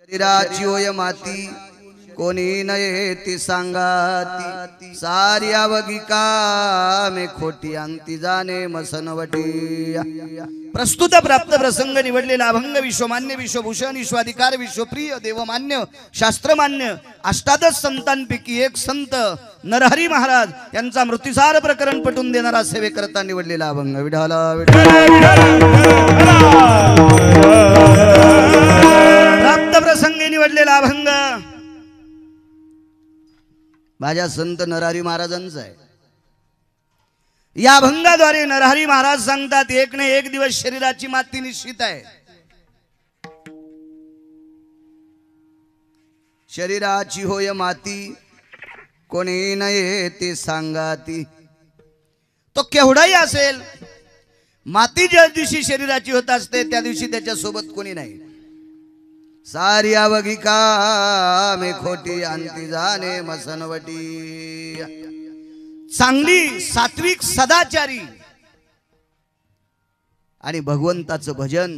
शरीराची होय माती कोणी नये ती सांगाती सारी अवघी कामे खोटी अंती जाणे मसनवटी। प्रस्तुत प्राप्त प्रसंग निवडलेला अभंग विश्वमान्य विश्वभूषण विश्वाधिकार विश्वप्रिय देवमान्य शास्त्रमान्य अष्टादश संतांपैकी एक संत नरहरी महाराज यांचा मृत्यूसार प्रकरण पटून देणारा सेवेकरता निवडलेला अभंग। विठाला प्राप्त प्रसंगी निवडलेला अभंग माझ्या संत नरहरी महाराजांचा आहे। या अभंगाद्वारे नरहरी महाराज सांगतात एक न एक दिवस शरीराची माती निश्चित आहे। शरीराची होय माती कोणी नये ते सांगाती। तो केवढाही असेल माती ज्या दिवशी शरीराची होत असते त्या दिवशी त्याच्या सोबत कोणी नाही। सारी अवघी कामे खोटी अंती जाणे मसनवटी। चांगली सात्विक सदाचारी आणि भगवंताचं भजन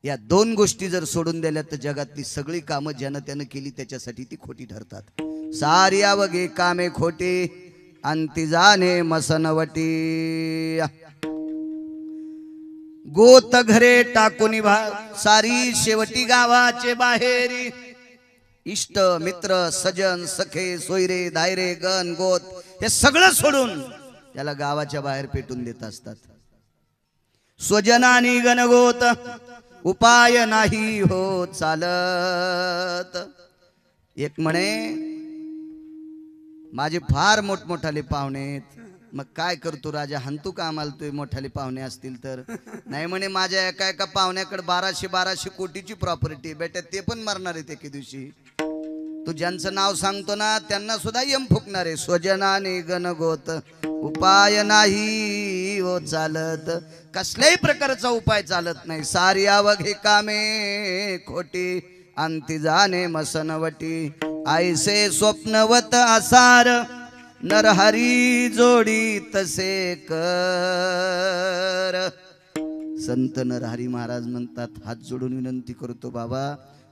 या दोन गोष्टी जर सोडून दिल्या तर जगातली सगळी कामं ज्यानं त्यानं केली त्याच्यासाठी ती खोटी ठरतात। सारी अवघी कामे खोटी अंती जाणे मसनवटी। गोत घरे टाकून सारी शेवटी गावाचे बाहेरी। इष्ट मित्र सजन सखे सोयरे दायरे गण गोत हे सगळं सोडून त्याला गावाच्या बाहेर पेटून देत असतात। स्वजनानी गणगोत उपाय नाही हो चालत। एक म्हणे माझे फार मोठमोठाले पाहुणे मग काय करतो राजा हंतू का आम्हाला तू मोठाले पाहुणे असतील तर। नाही म्हणे माझ्या एका एका पाहुण्याकडे 1200 कोटीची प्रॉपर्टी बेटा ते पण मरणार आहे एके दिवशी। तू ज्यांचं नाव सांगतो ना त्यांना सुद्धा यम फुकणार आहे। स्वजनाने गणगोत उपाय नाही हो चालत। कसल्याही प्रकारचा उपाय चालत नाही। सारी अवघी कामे खोटी अंती जाणे मसनवटी। आईसे स्वप्नवत असार नरहरी जोडी तसे कर। संत नरहरी महाराज म्हणतात हात जोडून विनंती करतो बाबा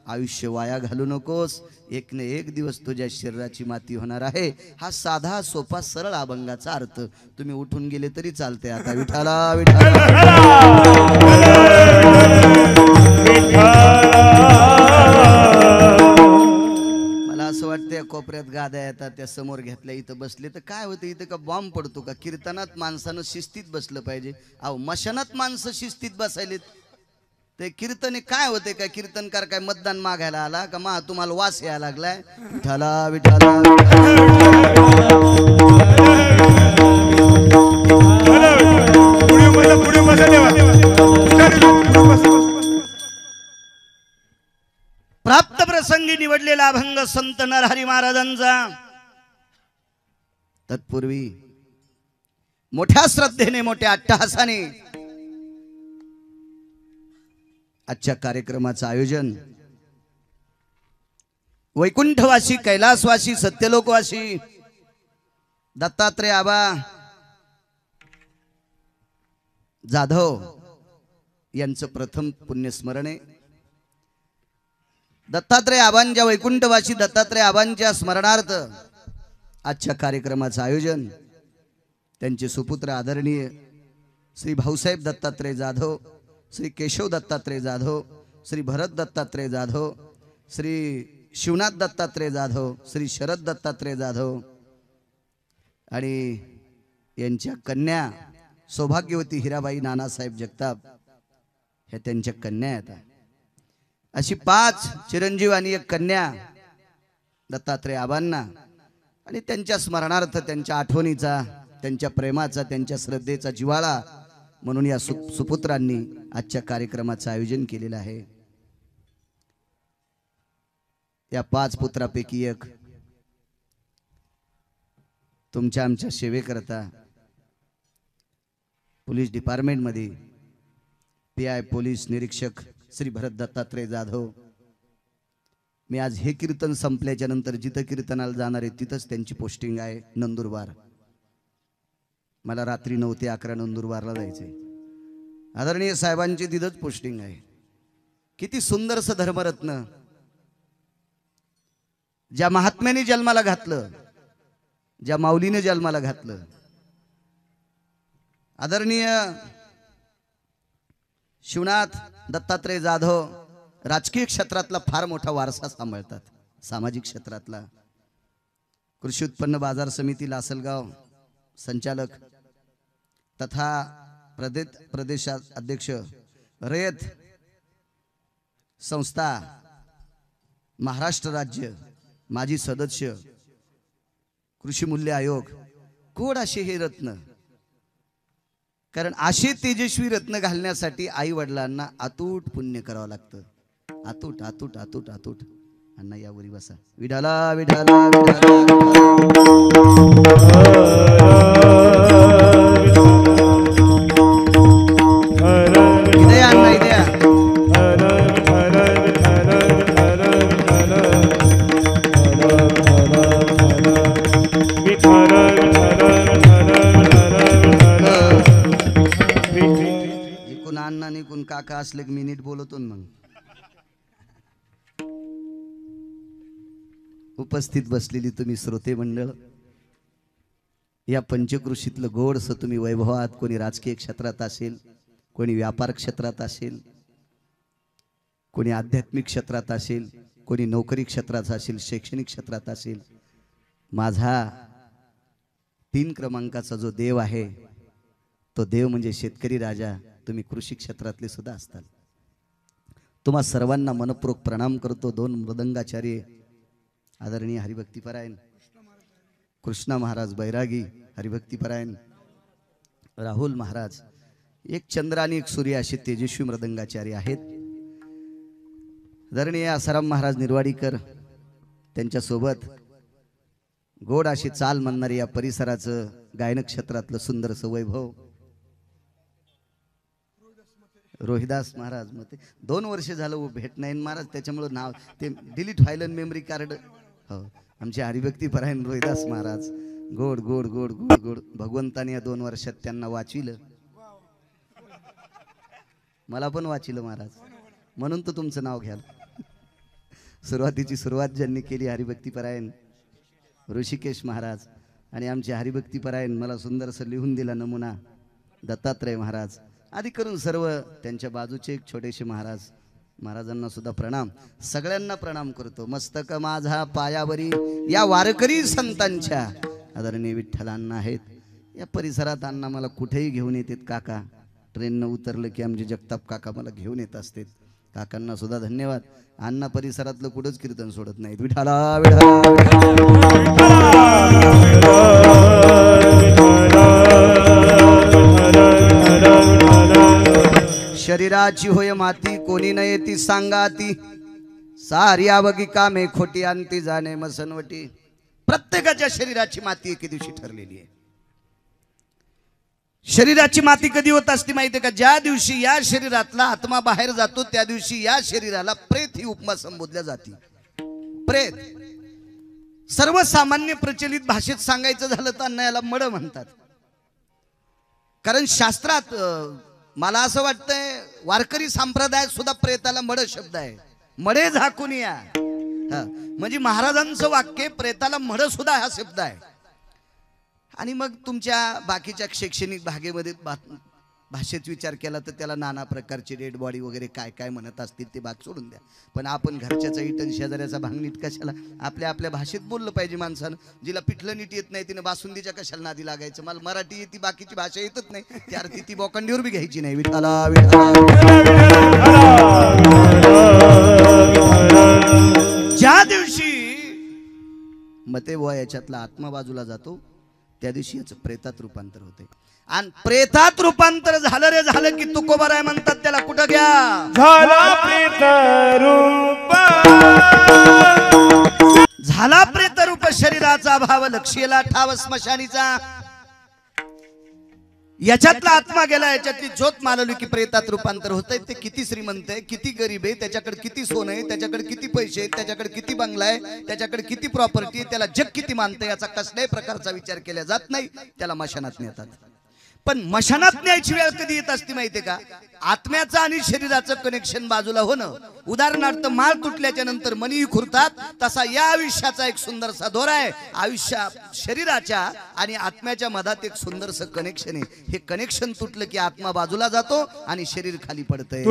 आयुष्य वाया घालू नकोस। एक न एक दिवस तुझ्या शरीराची माती होणार आहे। हा साधा सोपा सरळ अभंगाचा अर्थ तुम्ही उठून गेले तरी चालते। आता विठाला मला असं वाटतं कोपऱ्यात गाद्या येतात त्या समोर घेतल्या इथं बसले तर काय होतं इथं का बॉम्ब पडतो का। कीर्तनात माणसानं शिस्तीत बसलं पाहिजे। अहो मशानात माणसं शिस्तीत बसायलेत ते कीर्तने काय होते काय कीर्तनकार काय मतदान मागायला आला का मा तुम्हाला वास यायला लागलाय। विठाला विठाला प्राप्त प्रसंगी निवडलेला अभंग संत नरहरी महाराजांचा। तत्पूर्वी मोठ्या श्रद्धेने मोठ्या अट्टहासाने आजच्या कार्यक्रमाचं आयोजन वैकुंठवासी कैलासवासी सत्यलोकवासी दत्तात्रय आबा जाधव यांचं प्रथम पुण्यस्मरण आहे। दत्तात्रय आबांच्या वैकुंठवासी दत्तात्रय आबांच्या स्मरणार्थ आजच्या कार्यक्रमाचं आयोजन त्यांचे सुपुत्र आदरणीय श्री भाऊसाहेब दत्तात्रय जाधव श्री केशव दत्तात्रय जाधव श्री भरत दत्तात्रय जाधव श्री शिवनाथ दत्तात्रय जाधव श्री शरद दत्तात्रय जाधव आणि यांच्या कन्या सौभाग्यवती हिराबाई नानासाहेब जगताप ह्या त्यांच्या कन्या आहेत। अशी 5 चिरंजीव आणि एक कन्या दत्तात्रय आबांना आणि त्यांच्या स्मरणार्थ त्यांच्या आठवणीचा त्यांच्या प्रेमाचा त्यांच्या श्रद्धेचा जिव्हाळा म्हणून या सुपुत्रांनी आजच्या कार्यक्रमाचं आयोजन केलेलं आहे। या 5 पुत्रापैकी एक तुमच्या आमच्या सेवेकरता पोलीस डिपार्टमेंट मध्ये PI पोलीस निरीक्षक श्री भरत दत्तात्रय जाधव। मी आज हे कीर्तन संपल्याच्या नंतर जिथं कीर्तनाला जाणार आहे तिथंच त्यांची पोस्टिंग आहे नंदुरबार। मला रात्री 9 ते 11 नंदुरबारला जायचंय। आदरणीय साहेबांची तिथंच पोस्टिंग आहे। किती सुंदरसं धर्मरत्न ज्या महात्म्याने जन्माला घातलं, ज्या माऊलीने जन्माला घातलं, आदरणीय शिवनाथ दत्तात्रय जाधव राजकीय क्षेत्रातला फार मोठा वारसा सांभाळतात, सामाजिक क्षेत्रातला कृषी उत्पन्न बाजार समिती लासलगाव संचालक तथा प्रदेशात अध्यक्ष, रयत संस्था महाराष्ट्र राज्य माजी सदस्य, कृषी मूल्य आयोग, कोड असे हे रत्न. कारण असे तेजस्वी रत्न घालण्यासाठी आई वडिलांना अतूट पुण्य करावं लागतं. अतूट अतूट अतूट अतूट. अण्णा यावरी बसा. विठाला विठाला इथे अण्णा इथे. इकून अण्णा निकून काका असले की मी नीट बोलतो मग. उपस्थित बसलेली तुम्ही श्रोते मंडळ, या पंचकृषीतलं गोडस तुम्ही वैभवात, कोणी राजकीय क्षेत्रात असेल, कोणी व्यापार क्षेत्रात असेल, कोणी आध्यात्मिक क्षेत्रात असेल, कोणी नोकरी क्षेत्रात असेल, शैक्षणिक क्षेत्रात असेल, माझा 3 क्रमांकाचा जो देव आहे तो देव म्हणजे शेतकरी राजा. तुम्ही कृषी क्षेत्रातले सुद्धा असताल. तुम्हा सर्वांना मनपूर्वक प्रणाम करतो. 2 मृदंगाचार्य आदरणीय हरिभक्तीपरायण कृष्णा महाराज बैरागी हरिभक्तीपरायण, राहुल महाराज, एक चंद्र आणि एक सूर्य असे तेजस्वी मृदंगाचार्य आहेत. आदरणीय आसाराम महाराज निर्वाडीकर, त्यांच्यासोबत गोड अशी चाल म्हणणारे या परिसराचं गायन क्षेत्रातलं सुंदरसं वैभव रोहिदास महाराज. मग ते 2 वर्ष झालं भेट नाही महाराज, त्याच्यामुळं नाव ते डिलीट व्हायलं मेमरी कार्ड. हो, आमचे हरिभक्तीपरायण रोहिदास महाराज. गोड गोड गोड गोड गोड. भगवंताने या 2 वर्षात त्यांना वाचविलं, मला पण वाचविलं महाराज, म्हणून तर तुमचं नाव घ्याल. सुरुवातीची सुरुवात ज्यांनी केली हरिभक्तीपरायण ऋषिकेश महाराज, आणि आमचे हरिभक्तीपरायण मला सुंदरसं लिहून दिला नमुना दत्तात्रय महाराज, आधी करून सर्व त्यांच्या बाजूचे एक छोटेसे महाराज, महाराजांना सुद्धा प्रणाम. सगळ्यांना प्रणाम करतो. मस्तक माझा पायावरी या वारकरी संतांच्या आदरणीय विठ्ठलांना आहेत. या परिसरात अण्णा मला कुठेही घेऊन येतात. काका ट्रेननं उतरलं की आमचे जगताप काका मला घेऊन येत असतात. काकांना सुद्धा धन्यवाद. अण्णा परिसरातलं कुठंच कीर्तन सोडत नाहीत. विठाला शरीराची होय माती, कोणी न येती सांगाती, सारी आवगी कामे खोटी आणती जाणे मसनवटी. प्रत्येकाच्या शरीराची माती एके दिवशी ठरलेली आहे. शरीराची माती कधी होत असते माहिती आहे का? ज्या दिवशी या शरीरातला आत्मा बाहेर जातो त्या दिवशी या शरीराला प्रेत ही उपमा संबोधल्या जाते. प्रेत सर्वसामान्य प्रचलित भाषेत सांगायचं झालं तर अण्णा याला मड म्हणतात. कारण शास्त्रात मला असं वाटतंय वारकरी संप्रदायात सुद्धा प्रेताला मड शब्द आहे. मडे झाकून या, म्हणजे महाराजांचं वाक्य प्रेताला मड सुद्धा हा शब्द आहे. आणि मग तुमच्या बाकीच्या शैक्षणिक भागेमध्ये भाषेत विचार केला तर त्याला नाना प्रकारचे डेड बॉडी वगैरे काय काय म्हणत असतील ते बात सोडून द्या. पण आपण घरच्याचा इटन शेजाऱ्याचा भांगनीट कशाला, आपल्या आपल्या भाषेत बोललं पाहिजे माणसानं. जिला पिठलं नीट येत नाही तिने बासुंदीच्या कशाला नादी लागायचं. मला मराठी येते, बाकीची भाषा येतच नाही, ती अर्थी ती बोकंडीवर बी घ्यायची नाही. विठाला ज्या दिवशी मते व याच्यातला आत्मा बाजूला जातो त्या दिवशी याचं प्रेतात रूपांतर होते. आणि प्रेतात रूपांतर झालं रे झालं की तुकोबाराय म्हणतात त्याला. कुठं घ्या झाला प्रेत रूप, झाला प्रेत रूप शरीराचा भाव लक्ष्यला ठाव स्मशानीचा. याच्यातला आत्मा गेला, याच्यातली ज्योत मालवली की प्रेतात रूपांतर होतंय. ते किती श्रीमंत आहे, किती गरीब आहे, त्याच्याकडे किती सोनं आहे, त्याच्याकडे किती पैसे आहेत, त्याच्याकडे किती बंगला आहे, त्याच्याकडे किती प्रॉपर्टी आहे, त्याला जग किती मानतं, याचा कसल्याही प्रकारचा विचार केला जात नाही. त्याला मशानात नेतात. पण मशानात न्यायची वेळ कधी येत असते माहितीये का? आत्म्याचं आणि शरीराचं कनेक्शन बाजूला होणं. उदाहरणार्थ माळ तुटल्याच्या नंतर मनी खुरतात, तसा या आयुष्याचा एक सुंदरसा दोरा आहे. आयुष्या शरीराच्या आणि आत्म्याच्या मधात एक सुंदरसं कनेक्शन आहे. हे कनेक्शन तुटलं की आत्मा बाजूला जातो आणि शरीर खाली पडतंय.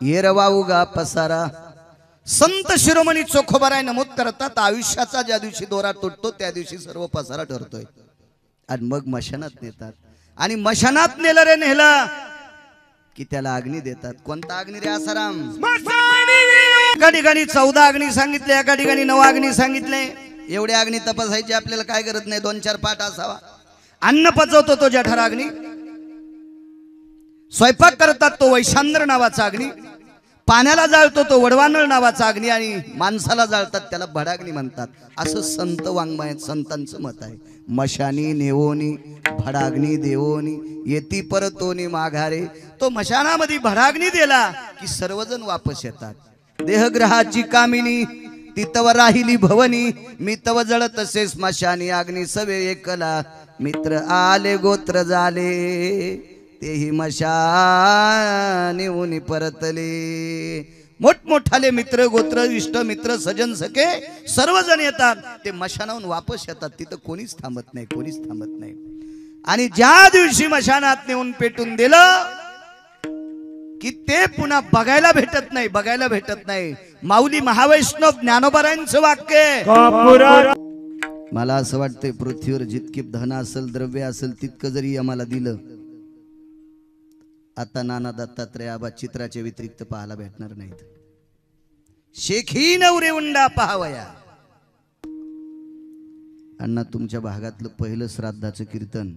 येरवा उगा पसारा. संत शिरोमणी चोखोबाराय नमूद करतात, आयुष्याचा ज्या दिवशी दोरा तुटतो त्या दिवशी सर्व पसारा ठरतोय. आणि मग मशानात नेतात, आणि मशानात नेलं रे नेलं की त्याला अग्नी देतात. कोणता अग्नी रे आसाराम? एका ठिकाणी 14 अग्नी सांगितले, एका ठिकाणी 9 अग्नी सांगितले. एवढे अग्नी तपासायची आपल्याला काय गरज नाही, 2-4 पाठ असावा. अन्न पचवतो तो जठर अग्नी, स्वयंपाक करतात तो वैशांद्र नावाचा अग्नी, पाण्याला जाळतो तो वडवानळ नावाचा अग्नी, आणि माणसाला जाळतात त्याला भडाग्नी म्हणतात. असं संत वाङ्मयात संतांचं मत आहे. मशानी नेवोनी भडाग्नी देवोनी येती परतोनी माघारे. तो मशानामध्ये भडाग्नी दिला की सर्वजण वापस येतात. देहग्रहाची कामिनी तितव राहिली भवनी, मी तव जळत असे स्मशानी अग्नी सवे एकला. मित्र आले गोत्र झाले तेही मशानी ऊनी परतले. मोठमोठाले मित्र गोत्र इष्ट मित्र सजन सखे सर्वजण येतात, ते मशानाहून वापस येतात. तिथं कोणीच थांबत नाही, कोणीच थांबत नाही. आणि ज्या दिवशी मशानात नेऊन पेटून दिलं की ते पुन्हा बघायला भेटत नाही, बघायला भेटत नाही. माऊली महावैष्णव ज्ञानोबारायांचं वाक्य. मला असं वाटतंय पृथ्वीवर जितकी धन असेल द्रव्य असेल तितकं जरी आम्हाला दिलं, आता नाना दत्तात्रय आबा चित्राच्या व्यतिरिक्त पाहायला भेटणार नाहीत. शेखी नवरे उंडा पहावया. अण्णा तुमच्या भागातलं पहिलं श्राद्धाचं कीर्तन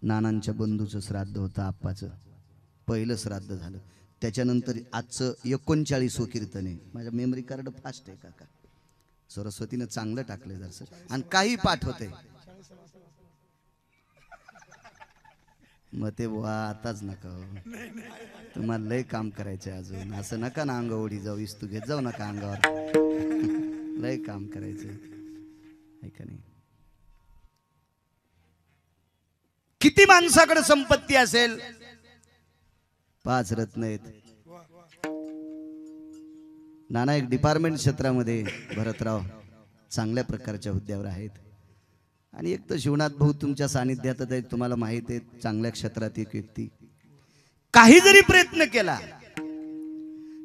नानांच्या बंधूचं श्राद्ध होतं, आप्पाचं पहिलं श्राद्ध झालं. त्याच्यानंतर आजचं 39वं कीर्तन आहे. माझ्या मेमरी कार्ड फास्ट आहे काका, सरस्वतीनं चांगलं टाकलंय जरसं, आणि काही पाठ होते. मग ते बुवा आताच नका, तुम्हाला लय काम करायचंय अजून. असं नका ना अंगावडी जाऊ, इस्तू घेत जाऊ नका अंगावर. लय काम करायचंय आहे का नाही? किती माणसाकडे संपत्ती असेल? 5 रत्न आहेत. नाना एक डिपार्टमेंट क्षेत्रामध्ये भरतराव चांगल्या प्रकारच्या हुद्द्यावर आहेत, आणि एक तर शिवनाथ भाऊ तुमच्या सानिध्यात आहेत, तुम्हाला माहित आहे चांगल्या क्षेत्रात एक व्यक्ती. काही जरी प्रयत्न केला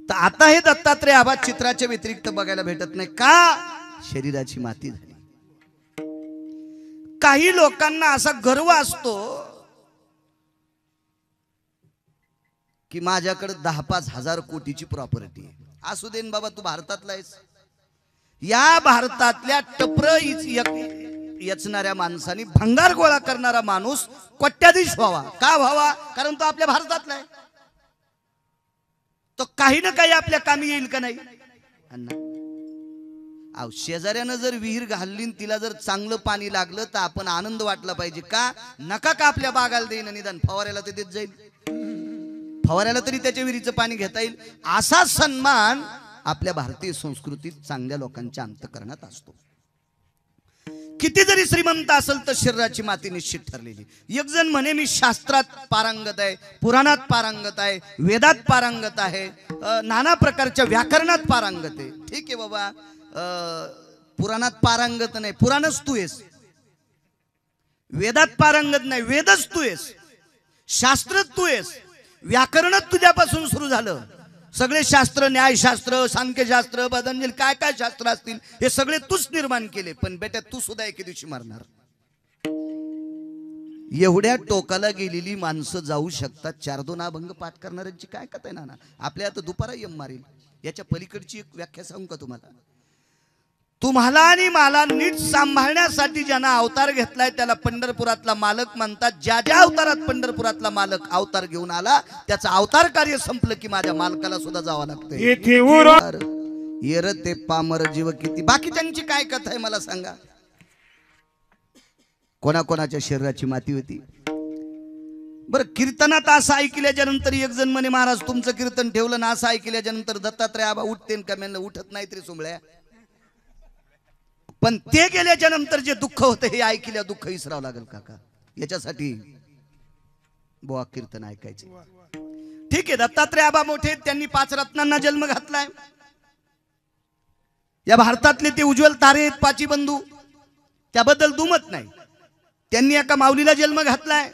तर आता हे दत्तात्रय आबा चित्राच्या व्यतिरिक्त बघायला भेटत नाही. का? शरीराची माती झाली. काही लोकांना असा गर्व असतो की माझ्याकडे 10-5 हजार कोटीची प्रॉपर्टी आहे. असू देन बाबा, तू भारतातला आहेस. या भारतातल्या टपर यचणाऱ्या माणसाने भंगार गोळा करणारा माणूस कोट्याधीश व्हावा. का व्हावा? कारण तो आपल्या भारतातला आहे. तो काही ना काही आपल्या कामी येईल का नाही? अहो, शेजाऱ्यानं जर विहीर घालली तिला जर चांगलं पाणी लागलं तर आपण आनंद वाटला पाहिजे. का? नका का आपल्या बागाला देईन, निदान फवाऱ्याला ते देत जाईल, फवाऱ्याला तरी त्याच्या विहिरीचं पाणी घेता येईल. असा सन्मान आपल्या भारतीय संस्कृतीत चांगल्या लोकांच्या अंतःकरणात असतो. किती जरी श्रीमंत असेल तर शरीराची माती निश्चित ठरलेली. एक जण म्हणे मी शास्त्रात पारंगत आहे, पुराणात पारंगत आहे, वेदात पारंगत आहे, नाना प्रकारच्या व्याकरणात पारंगत आहे. ठीक आहे बाबा, पुराणात पारंगत नाही, पुराणच तू आहेस. वेदात पारंगत नाही, वेदच तू आहेस. शास्त्र तू आहेस, व्याकरणच तुझ्यापासून सुरू झालं. सगळे शास्त्र, न्यायशास्त्र, सांख्यशास्त्र, पतंजली, काय काय शास्त्र असतील हे सगळे तूच निर्माण केले. पण बेटा तू सुद्धा एके दिवशी मरणार. एवढ्या टोकाला गेलेली माणसं जाऊ शकतात. 4-2 अभंग पाठ करणाऱ्यांची काय कथा आहे नाना? आपल्या आता दुपारा यम मारेल. याच्या पलीकडची एक व्याख्या सांगू का तुम्हाला? तुम्हाला आणि मला नीट सांभाळण्यासाठी ज्यानं अवतार घेतलाय त्याला पंढरपुरातला मालक म्हणतात. ज्या ज्या अवतारात पंढरपुरातला मालक अवतार घेऊन आला त्याचं अवतार कार्य संपलं की माझ्या मालकाला सुद्धा जावं लागतं. येर ते पामर जीव किती. बाकीच्यांची काय कथा आहे मला सांगा? कोणाकोणाच्या शरीराची माती होती? बरं, कीर्तनात असं ऐकल्याच्या नंतर एक जण म्हणे महाराज तुमचं कीर्तन ठेवलं ना, असं ऐकल्याच्या नंतर दत्तात्रय आबा उठतेन का? म्हणलं उठत नाही तरी सुंबळ्या. पण ते गेल्याच्या नंतर जे दुःख होतं हे ऐकल्या दुःख विसरावं लागेल काका, याच्यासाठी बुवा कीर्तन ऐकायचे। ठीक आहे, दत्तात्रय आबा मोठे, त्यांनी 5 रत्नांना जन्म घातलाय। या भारतातले ते उज्ज्वल तारे आहेत 5 बंधू, त्याबद्दल दुमत नाही। त्यांनी एका माऊलीला जन्म घातलाय,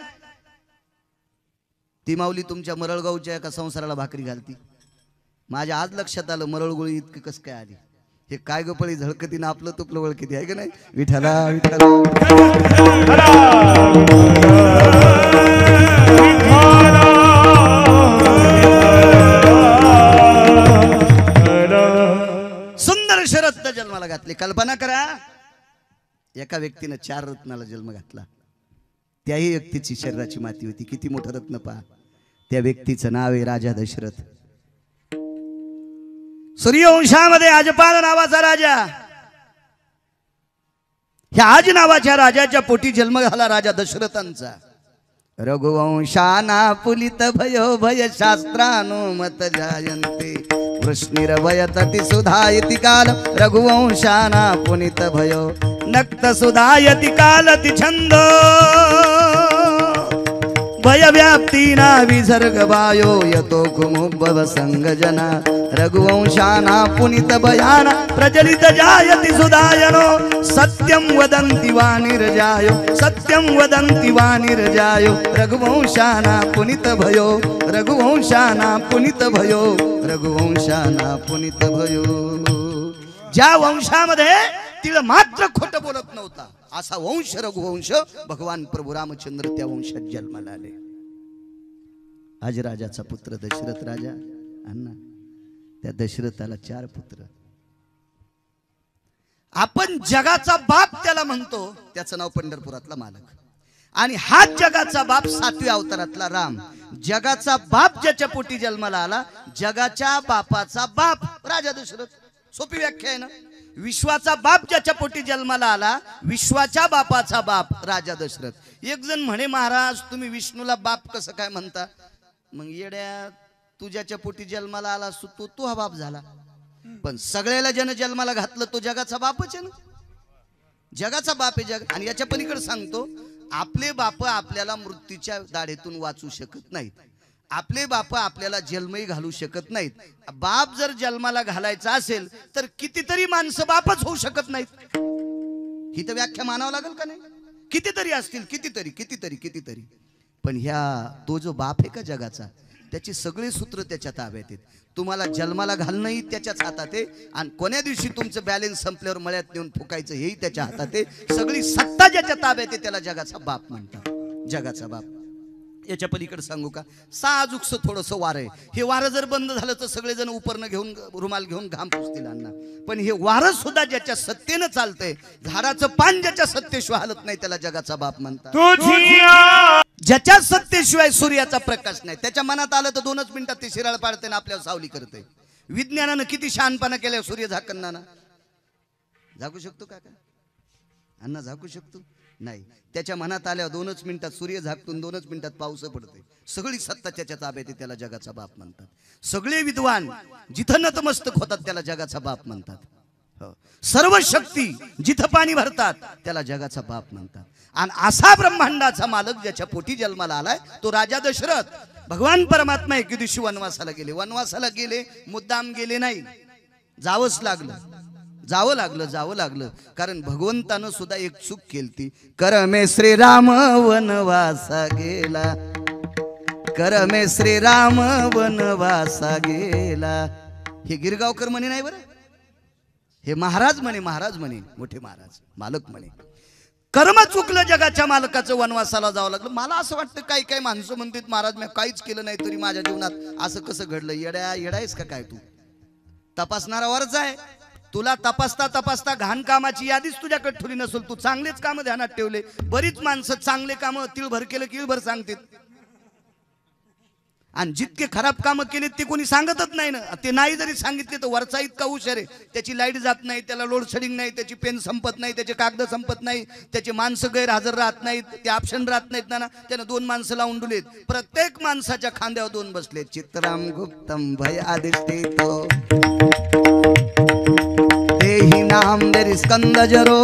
ती माऊली तुमच्या मरळगावच्या एका संसाराला भाकरी घालती। माझ्या आज लक्षात आलं मरळगोळी इतकी कस काय आली, हे काय गपळी झळकतीनं आपलं तुपलं वळकती आहे का नाही। विठ्ठला विठ्ठला सुंदर शरद जन्माला घातली। कल्पना करा, एका व्यक्तीने 4 रत्नाला जन्म घातला, त्याही व्यक्तीची शरीराची माती होती। किती मोठं रत्न पहा, त्या व्यक्तीचं नाव आहे राजा दशरथ। सूर्यवंशामध्ये अजपाल नावाचा राजा, ह्या आज नावाच्या राजाच्या पोटी जन्म झाला राजा दशरथांचा। रघुवंशाना पुलित भयो भय शास्त्रानुमत जायन्ते वृष्णिरभयतति सुधायति काल रघुवंशाना पुनित भयो नक्त सुधायति कालति छंदो भय व्याप्तीना विसर्ग वायो यतो कुमुद्भव संग जना रघुवंशाना पुनित भयाना प्रचलित जायति सुधायनो सत्यं वदन्ति वानिर्जायो सत्यं वदन्ति वानिर्जायो रघुवंशाना पुनित भयो रघुवंशाना पुनित भयो रघुवंशाना पुनित भयो। ज्या वंशामध्ये तिळ मात्र खोटं बोलत नव्हता असा वंश रघुवंश, भगवान प्रभू रामचंद्र त्या वंशात जन्माला आले। आज राजाचा पुत्र दशरथ राजा, अण्णा त्या दशरथाला 4 पुत्र। आपण जगाचा बाप त्याला म्हणतो, त्याचं नाव पंढरपुरातला मालक, आणि हाच जगाचा बाप 7व्या अवतारातला राम। जगाचा बाप ज्याच्या पोटी जन्माला आला, जगाच्या बापाचा बाप राजा दशरथ। सोपी व्याख्या आहे ना। विश्वाचा बाप ज्याच्या पोटी जन्माला आला, विश्वाच्या बापाचा बाप राजा दशरथ। एक जण म्हणे, महाराज तुम्ही विष्णूला बाप कसं काय म्हणता? मग येड्या, तुझ्याच्या पोटी जन्माला आला तो हा बाप झाला, पण सगळ्याला ज्यानं जन्माला घातलं तो जगाचा बापच आहे ना, जगाचा बाप आहे जग। आणि याच्या पलीकडे सांगतो, आपले बाप आपल्याला मृत्यूच्या दाढेतून वाचू शकत नाहीत, आपले बाप आपल्याला जन्मही घालू शकत नाहीत। बाप जर जन्माला घालायचा असेल तर कितीतरी माणसं बापच होऊ शकत नाहीत। ही तर व्याख्या मानावं लागेल का नाही? कितीतरी असतील, कितीतरी कितीतरी कितीतरी, पण ह्या तो जो बाप आहे का जगाचा, त्याचे सगळे सूत्र त्याच्या ताब्यात आहेत। तुम्हाला जन्माला घालणंही त्याच्याच हातात आहे, आणि कोण्या दिवशी तुमचं बॅलन्स संपल्यावर मळ्यात नेऊन फुकायचं हेही त्याच्या हातात आहे। सगळी सत्ता ज्याच्या ताब्यात आहे त्याला जगाचा बाप म्हणतात, जगाचा बाप। याच्या पलीकडे सांगू का, साजूकसं थोडंसं वारं आहे। हे वारं जर बंद झालं तर सगळेजण उपरनं घेऊन रुमाल घेऊन घाम पुसतील अण्णा, पण हे वारं सुद्धा ज्याच्या सत्तेनं चालतंय, झाडाचं पान ज्याच्या सत्तेशिवाय हलत नाही त्याला जगाचा बाप म्हणतात। ज्याच्या सत्तेशिवाय सूर्याचा प्रकाश नाही, त्याच्या मनात आलं तर 2च मिनिटात ते शिराळ पाडते ना आपल्याला सावली करते। विज्ञानानं किती शहाणपणा केल्या सूर्य झाकणानं, झाकू शकतो का अण्णा? झाकू शकतो नाही। त्याच्या मनात आल्या 2च मिनिटात सूर्य झाकतून 2च मिनिटात पाऊस पडते। सगळी सत्ता त्याच्या ताब्यात आहे, त्याला जगाचा बाप म्हणतात। सगळे विद्वान जिथं नतमस्तक होतात त्याला जगाचा बाप म्हणतात। सर्व शक्ती जिथं पाणी भरतात त्याला जगाचा बाप म्हणतात। आणि असा ब्रह्मांडाचा मालक ज्याच्या पोटी जन्माला आलाय तो राजा दशरथ। भगवान परमात्मा एके दिवशी वनवासाला गेले। वनवासाला गेले मुद्दाम गेले नाही, जावंच लागलं, जावं लागलं, कारण भगवंतानं सुद्धा एक चूक केलती। करमे श्रीराम वनवासा गेला, करमे श्रीराम वनवासा गेला। हे गिरगावकर म्हणे नाही बरं, हे महाराज म्हणे, महाराज म्हणे, मोठे महाराज, मालक म्हणे। कर्म चुकलं जगाच्या मालकाचं, वनवासाला जावं लागलं। मला असं वाटतं काही काही माणसं म्हणतात, महाराज मी काहीच केलं नाही तरी माझ्या जीवनात असं कसं घडलं? येडायस का काय तू? तपासणारावरच आहे। तुला तपासता तपासता घाण कामाची यादीच तुझ्याकडे ठेवली नसेल, तू चांगलेच काम ध्यानात ठेवले। बरीच माणसं चांगले काम तिळभर केलं की इळभर सांगतात, आणि जितके खराब कामं केले ते कोणी सांगतच नाही ना। ते नाही जरी सांगितले तर वरचा इतका हुशार आहे, त्याची लाईट जात नाही, त्याला लोड शेडिंग नाही, त्याची पेन संपत नाही, त्याचे कागद संपत नाही, त्याचे माणसं गैरहजर राहत नाहीत, ते ऑप्शन राहत नाहीत ना। त्यानं 2 माणसं लावून दिलेत, प्रत्येक माणसाच्या खांद्यावर 2 बसले। चित्राम गुप्तम भय आदिष्टितो देहि नाम देरि स्कंद जरो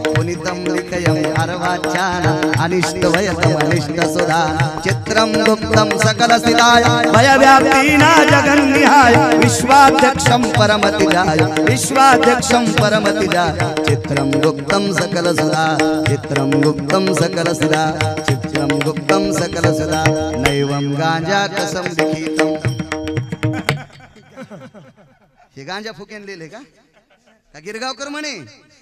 पुनितम लिखयम वाचान अनिष्ट वयतम अनिष्ट सुधा चित्रं गुप्तं सकल सिदाय भय व्याप्तीना जगन्निहाय विश्वाध्यक्षं परमतिजाय विश्वाध्यक्षं परमतिजाय चित्रं गुप्तं सकल सुधा चित्रं गुप्तं सकल सुधा चित्रं गुप्तं सकल सुधा नैवं गांजा कसम लिखितम। हे गांजा फुकेन लिहिले का गिरगावकर म्हणे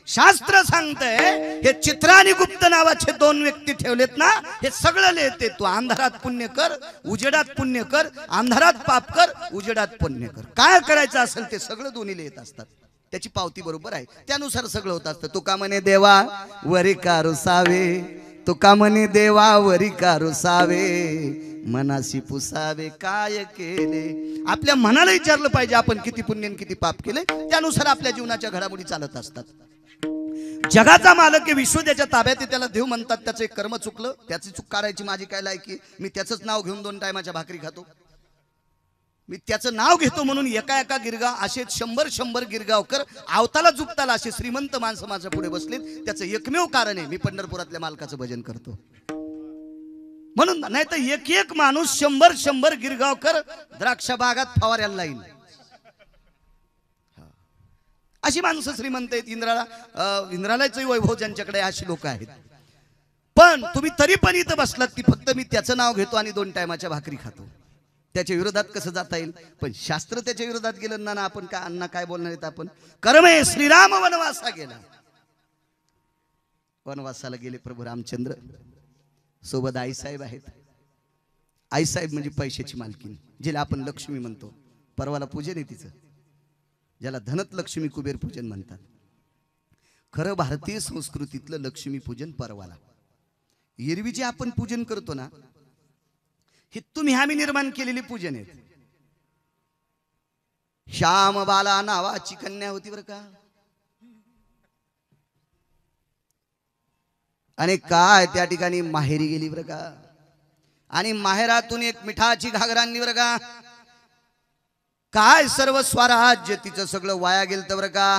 शास्त्र सांगतंय हे चित्र आणि गुप्त नावाचे दोन व्यक्ती ठेवलेत ना हे सगळं लिहिते तू अंधारात पुण्य कर उजेडात पुण्य कर अंधारात पाप कर उजेडात पुण्य कर काय करायचं असेल ते सगळं दोन्ही लिहित असतात त्याची पावती बरोबर आहे त्यानुसार सगळं होत असतं तुका म्हणे देवा वरी का रुसावे तुका म्हणे देवा वरी का रुसावे मनाशी पुसावे काय केले आपल्या मनाला विचारलं पाहिजे आपण किती पुण्य आणि किती पाप केले त्यानुसार आपल्या जीवनाच्या घडामोडी चालत असतात जगाचा मालक हे विश्व त्याच्या ताब्यात आहे त्याला देव म्हणतात त्याचं एक कर्म चुकलं त्याची चूक करायची माझी काय लायकी मी त्याचंच नाव घेऊन 2 टायमाच्या भाकरी खातो मी त्याचं नाव घेतो म्हणून एका एका गिरगाव असे 100 गिरगावकर आवताला झुकताला असे श्रीमंत माणसं माझ्या पुढे बसलेत त्याचं एकमेव कारण आहे मी पंढरपुरातल्या मालकाचं भजन करतो म्हणून नाही तर एक माणूस 100 गिरगावकर द्राक्ष बागात फवाऱ्याला लाईन अशी माणसं श्रीमंत आहेत इंद्रालयाचं वैभव ज्यांच्याकडे अशी लोक आहेत पण तुम्ही तरी पण इथं बसलात की फक्त मी त्याचं नाव घेतो आणि 2 टायमाच्या भाकरी खातो त्याच्या विरोधात कसं जाता येईल पण शास्त्र त्याच्या विरोधात गेलं ना आपण काय अण्णा काय बोलणार आहेत आपण कर्मे श्रीराम वनवासा गेला वनवासाला गेले प्रभू रामचंद्र सोबत आईसाहेब आहेत आईसाहेब म्हणजे पैशाची मालकीन जिला आपण लक्ष्मी म्हणतो परवाला पूजन आहे तिचं ज्याला धनत लक्ष्मी कुबेर पूजन म्हणतात खरं भारतीय संस्कृतीतलं लक्ष्मी पूजन परवाला एरवी जे आपण पूजन करतो ना हे तुम्ही आम्ही निर्माण केलेली पूजन आहेत श्याम बाला नावाची कन्या होती बरं का आणि काय त्या ठिकाणी माहेरी गेली बरं का आणि माहेरातून एक मिठाची घागर आणली बरं का काय सर्व स्वराज्य तिचं सगळं वाया गेलं बरं का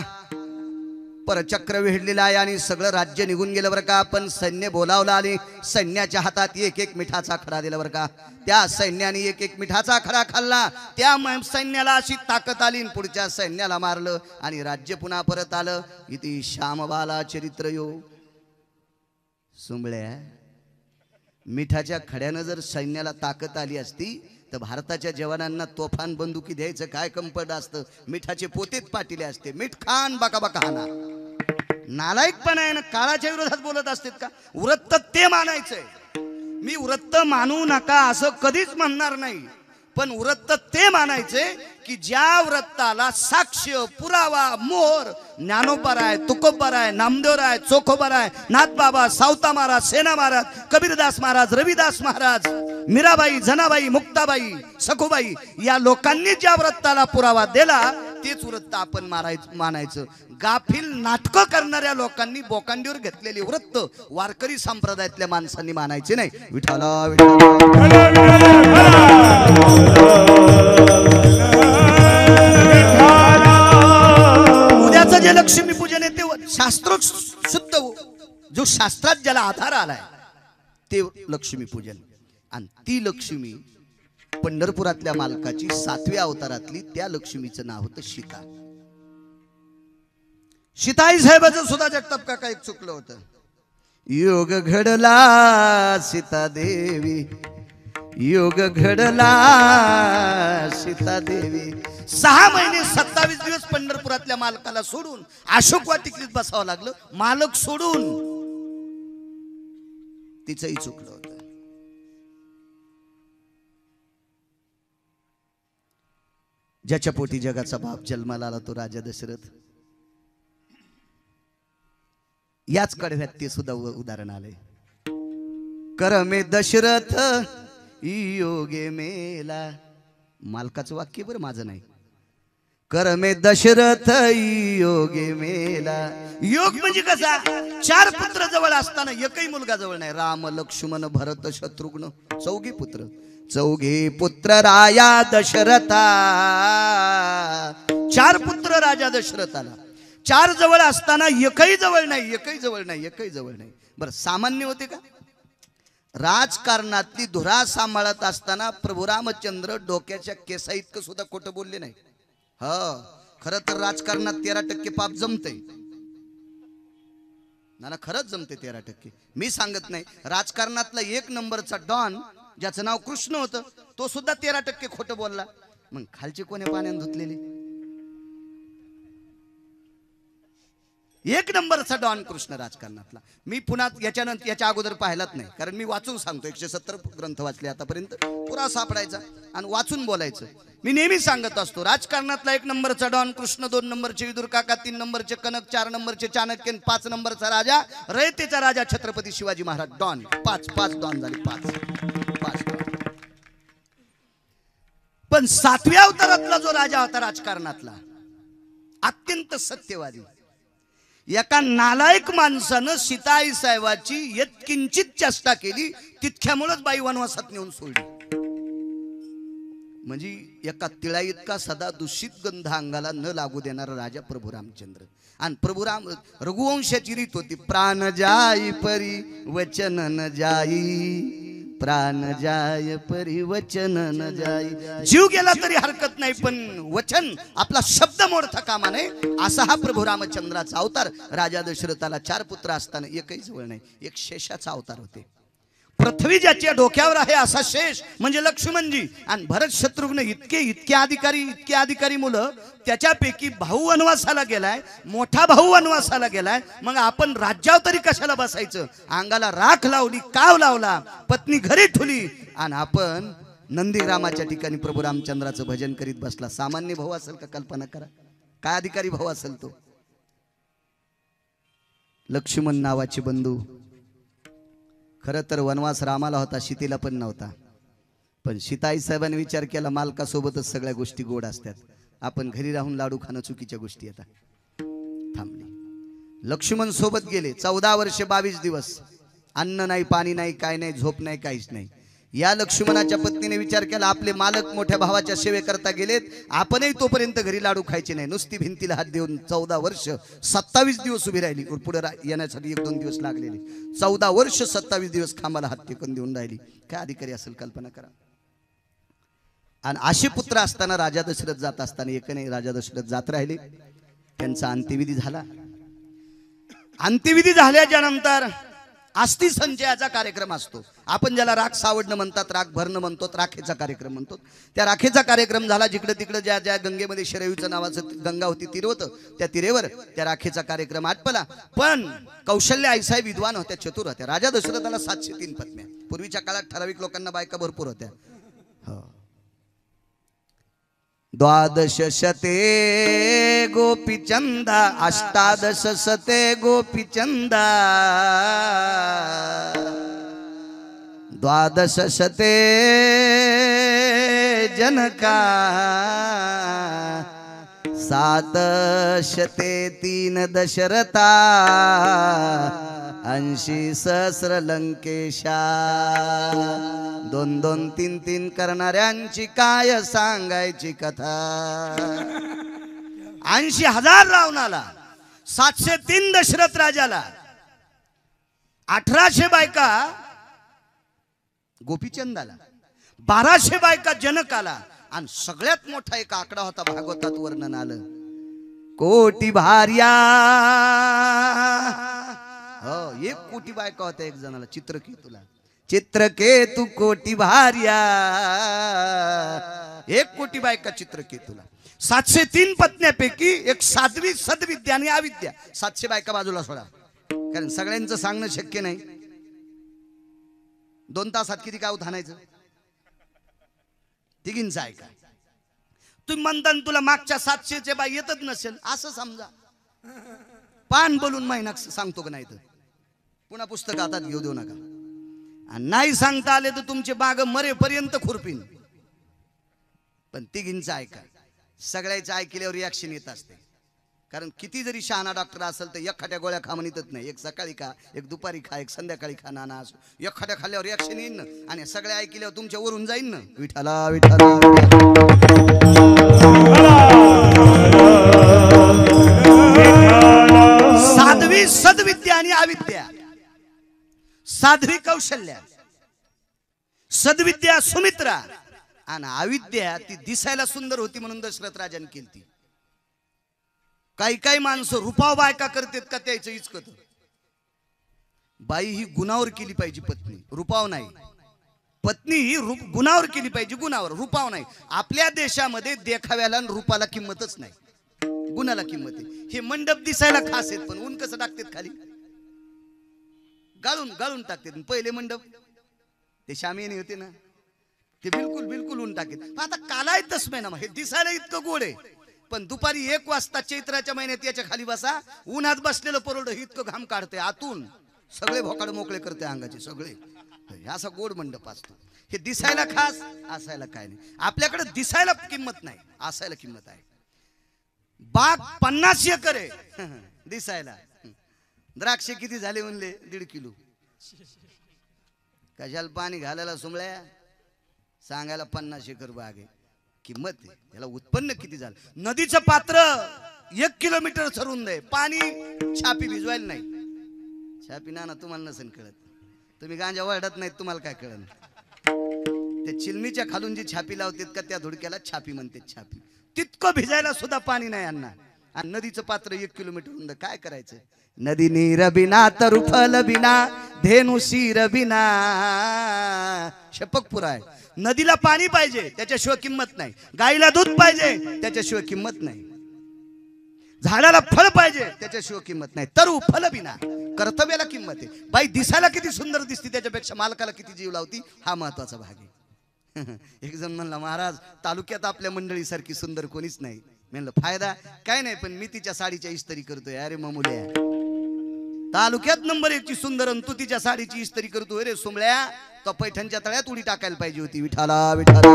परचक्र वेढलेलं आहे आणि सगळं राज्य निघून गेलं बरं का पण सैन्य बोलावलं आणि सैन्याच्या हातात एक मिठाचा खडा दिला बरं का त्या सैन्याने एक मिठाचा खडा खाल्ला त्या सैन्याला अशी ताकद आली पुढच्या सैन्याला मारलं आणि राज्य पुन्हा परत आलं इथे श्यामबाला चरित्र यो सुंबळ्या मिठाच्या खड्यानं जर सैन्याला ताकद आली असती तर भारताच्या जवानांना तोफान बंदुकी द्यायचं काय कंपड असतं मिठाचे पोतेच पाटिले असते मीठ खान बाका बाका हाना नालायकपणा आहे ना काळाच्या विरोधात बोलत असतात का वृत्त ते मानायचंय मी वृत्त मानू नका असं कधीच म्हणणार नाही पण वृत्त ते मानायचे की ज्या वृत्ताला साक्ष पुरावा मोहर ज्ञानोबा तुकोबा नामदेवराय चोखोबा नाथबाबा सावता महाराज सेना महाराज कबीरदास महाराज रविदास महाराज मीराबाई जनाबाई मुक्ताबाई सखुबाई या लोकांनी ज्या वृत्ताला पुरावा दिला तेच वृत्त आपण मानायचं गाफील नाटकं करणाऱ्या लोकांनी बोकांडीवर घेतलेली वृत्त वारकरी संप्रदायातल्या माणसांनी मानायचे नाही विठाला उद्याचं जे लक्ष्मी पूजन आहे ते शास्त्र शुद्ध जो शास्त्रात ज्याला आधार आलाय ते लक्ष्मी पूजन आणि ती लक्ष्मी पंढरपुरातल्या मालकाची 7व्या अवतारातली त्या लक्ष्मीचं नाव होतं सीता सीताई साहेबाचं सुद्धा जगताप काका एक चुकलं होतं योग घडला सीता देवी योग घडला सीता देवी 6 महिने 27 दिवस पंढरपुरातल्या मालकाला सोडून अशोक वाटिकेत बसावं लागलं मालक सोडून तिचंही चुकलं होतं ज्याच्या पोटी जगाचा बाप जन्माला आला तो राजा दशरथ याच कडव्यात ते सुद्धा उदाहरण आले करमे दशरथ योगे मेला मालकाचं वाक्य बरं माझं नाही करमे दशरथ योगे मेला योग म्हणजे कसा 4 पुत्र जवळ असताना एकही मुलगा जवळ नाही राम लक्ष्मण भरत शत्रुघ्न 4 पुत्र राया दशरथा 4 पुत्र राजा दशरथाला चार जवळ असताना एकही जवळ नाही, एकही जवळ नाही, एकही जवळ नाही. बरं, सामान्य होते का? राजकारणातली धुरा सांभाळत असताना प्रभू रामचंद्र डोक्याच्या केसा इतकं सुद्धा खोटं बोलले नाही. खरं तर राजकारणात 13% पाप जमतंय ना, खरंच जमते 13%. मी सांगत नाही. राजकारणातला 1 नंबरचा डॉन ज्याचं नाव कृष्ण होतं तो सुद्धा 13% खोटं बोलला. मग खालचे कोणी पाण्याने धुतलेले? 1 नंबरचा डॉन कृष्ण राजकारणातला. मी पुन्हा याच्या अगोदर पाहिलाच नाही, कारण मी वाचून सांगतो. 170 ग्रंथ वाचले आतापर्यंत, पुरा सापडायचा आणि वाचून बोलायचं. मी नेहमी सांगत असतो, राजकारणातला 1 नंबरचा डॉन कृष्ण, 2 नंबरचे विदुर काका, 3 नंबरचे कनक, 4 नंबरचे चाणक्य, 5 नंबरचा राजा रयतेचा राजा छत्रपती शिवाजी महाराज. डॉन 5 डॉन झाले. 5 डॉन. पण 7व्या अवतारातला जो राजा होता राजकारणातला, अत्यंत सत्यवादी, एका नालायक माणसानं सीताई साहेबाची यत्किंचित चेष्टा केली, तितक्यामुळेच बाई वनवासात नेऊन सोडली. म्हणजे एका तिळा इतका सदा दूषित गंध अंगाला न लागू देणारा राजा प्रभू रामचंद्र. आणि प्रभू राम रघुवंशाची रीत होती, प्राण जाई परी वचन न जाई, प्राण जाय परी वचन न जाई. जीव गेला तरी हरकत नाही, पण वचन, आपला शब्द मोडता कामा नये. असा हा प्रभू रामचंद्राचा अवतार. राजा दशरथाला 4 पुत्र असताना एकही जवळ नाही. एक शेषाचा अवतार होते. पृथ्वी ज्याच्या डोक्यावर आहे असा शेष म्हणजे लक्ष्मणजी. आणि भरत शत्रुघ्न इतके अधिकारी मुलं. त्याच्यापैकी भाऊ वनवासाला गेलाय, मोठा भाऊ वनवासाला गेलाय. मग आपण राज्यावर तरी कशाला बसायचं? अंगाला राख लावली, काव लावला, पत्नी घरी ठुली, आणि आपण नंदीग्रामाच्या ठिकाणी प्रभू रामचंद्राचं भजन करीत बसला. सामान्य भाऊ असेल का? कल्पना करा. काय अधिकारी भाऊ असेल तो? लक्ष्मण नावाचे बंधू. खरं तर वनवास रामाला होता, सीतेला पण नव्हता. पण सीताई साहेबांनी विचार केला, मालकासोबतच सगळ्या गोष्टी गोड असतात, आपण घरी राहून लाडू खाणं चुकीच्या गोष्टी येतात. थांबली. लक्ष्मण सोबत गेले. 14 वर्षे 22 दिवस अन्न नाही, पाणी नाही, काय नाही, झोप नाही, काहीच नाही. या लक्ष्मणाच्या पत्नीने विचार केला, आपले मालक मोठ्या भावाच्या सेवेकरता गेलेत, आपणही तोपर्यंत घरी लाडू खायचे नाही. नुसती भिंतीला हात देऊन 14 वर्ष 27 दिवस उभी राहिली. पुढे येण्यासाठी 1-2 दिवस लागलेले. 14 वर्ष 27 दिवस खांबाला हात टेकून देऊन राहिली. काय अधिकारी असेल? कल्पना करा. आणि असे पुत्र असताना राजा दशरथ जात असताना एक नाही, राजा दशरथ जात राहिले. त्यांचा अंत्यविधी झाला. अंत्यविधी झाल्याच्या नंतर अस्थि संचयाचा कार्यक्रम असतो. आपण ज्याला राख सावडणं म्हणतात, राख भरणं म्हणतो, राखेचा कार्यक्रम म्हणतो. त्या राखेचा कार्यक्रम झाला. जिकडे तिकडे ज्या गंगेमध्ये शरयूचं नावाचं गंगा होती, तीर होतं, त्या तिरेवर त्या राखेचा कार्यक्रम आटपला. पण कौशल्य आईसाहेब विद्वान होत्या, चतुर होत्या. राजा दशरथाला 703 पत्न्या. पूर्वीच्या काळात ठराविक लोकांना बायका भरपूर होत्या. 12 शते गोपीचंदा, 18 शते गोपीचंदा, 12 शते जनका, 7 शते 3 दशरथा, 80 सहस्र लंकेशा. 2-2, 3-3 करणाऱ्यांची काय सांगायची कथा. 80,000 रावणाला, 703 दशरथ राजाला, 1800 बायका गोपीचंदाला, 1200 बायका जनकाला. आणि सगळ्यात मोठा एक आकडा होता, भागवतात वर्णन आलं, कोटी भार्या. 1 कोटी बायका होत्या एक जणाला. चित्रकेतू कोटी भार्या, 1 कोटी बायका चित्रकेतूला. 703 पत्न्यापैकी एक साध्वी, सद्विद्या आणि अविद्या. 700 बायका बाजूला सोडा, कारण सगळ्यांचं सांगणं शक्य नाही. 2 तासात किती गाव थानायचं? तिघींचं ऐका. तुम्ही म्हणता तुला मागच्या 700चे बाई येतच नसेल असं समजा. पान बोलून महिना सांगतो का नाही तर पुन्हा पुस्तक हातात घेऊ देऊ नका. आणि नाही सांगता आले तर तुमचे बाग मरेपर्यंत खुरपीन. पण तिघींचं ऐका. सगळ्याचं ऐकल्यावर रिॲक्शन येत असते. कारण किती जरी शहाणा डॉक्टर असेल तर एखाद्या गोळ्या खा म्हणतच नाही. एक सकाळी खा, एक दुपारी खा, एक संध्याकाळी खा. नाना असो एखाद्या खाल्ल्यावर रिॲक्शन येईन ना. आणि सगळ्या ऐकल्यावर तुमच्या वरून जाईन ना. विठाला विठाला विठाला. साध्वी कौशल्या, सद्विद्या सुमित्रा आणि अविद्या ती दिसायला सुंदर होती म्हणून दशरथ राजाने केली ती. काही काही माणसं रूपाव बायका करतात का त्याचं इचकत. बाई ही गुणावर केली पाहिजे पत्नी, रूपाव नाही. पत्नी ही गुणावर केली पाहिजे, गुणावर, रूपाव नाही. आपल्या देशामध्ये देखाव्याला आणि रूपाला किंमतच नाही, गुणाला किंमत आहे. हे मंडप दिसायला खास आहेत पण ऊन कसं टाकतात खाली, गाळून गाळून टाकतात. पहिले मंडप ते शामियानी होते ना, ते बिलकुल बिलकुल ऊन टाकेत. आता कालाय तसमे ना, हे दिसायला इतकं गोड आहे पण दुपारी 1 वाजता चैत्राच्या महिन्यात याच्या खाली बसा, उन्हात बसलेलं परवडं इतकं घाम काढते आतून, सगळे भोकाड मोकळे करते अंगाचे सगळे. असा गोड मंडप असतो. हे दिसायला खास, असायला काय नाही. आपल्याकडे दिसायला किंमत नाही, असायला किंमत आहे. बाग 50 एकर आहे दिसायला. द्राक्षे किती झाले म्हणले? 1.5 किलो. कशाला पाणी घालायला सुमळ्या, सांगायला 50 एकर बाग आहे. किंमत आहे त्याला, उत्पन्न किती झालं. नदीचं पात्र 1 किलोमीटर सरून दे, पाणी छापी भिजवायला नाही. छापी ना तुम्हाला नसेल कळत, तुम्ही गांजा वळडत नाहीत, तुम्हाला काय कळलं. ते चिलमीच्या खालून जी छापी लावतात का त्या धुडक्याला छापी म्हणते. छापी तितकं भिजायला सुद्धा पाणी नाही यांना. आणि नदीचं पात्र 1 किलोमीटर रुंद, काय करायचं. नदी नीर बिना तर फल बिना, धेनु शीर बिना. शपक पुरा आहे. नदीला पाणी पाहिजे त्याच्याशिवाय किंमत नाही, गाईला दूध पाहिजे त्याच्याशिवाय किंमत नाही, झाडाला फळ पाहिजे त्याच्याशिवाय किंमत नाही. तरु फल बिना, कर्तव्याला किंमत आहे. बाई दिसायला किती सुंदर दिसते त्याच्यापेक्षा मालकाला किती जीव लावती हा महत्वाचा भाग आहे. एक जण म्हणला, महाराज तालुक्यात आपल्या मंडळीसारखी सुंदर कोणीच नाही. म्हणलं फायदा काय नाही, पण मी तिच्या साडीच्या इस्त्री करतोय. अरे ममुल्या, तालुक्यात नंबर 1 ची सुंदर आणि तू तिच्या साडीची इस्त्री करतोय. रे सोमळ्या, तो पैठणच्या तळ्यात उडी टाकायला पाहिजे होती. विठाला विठाला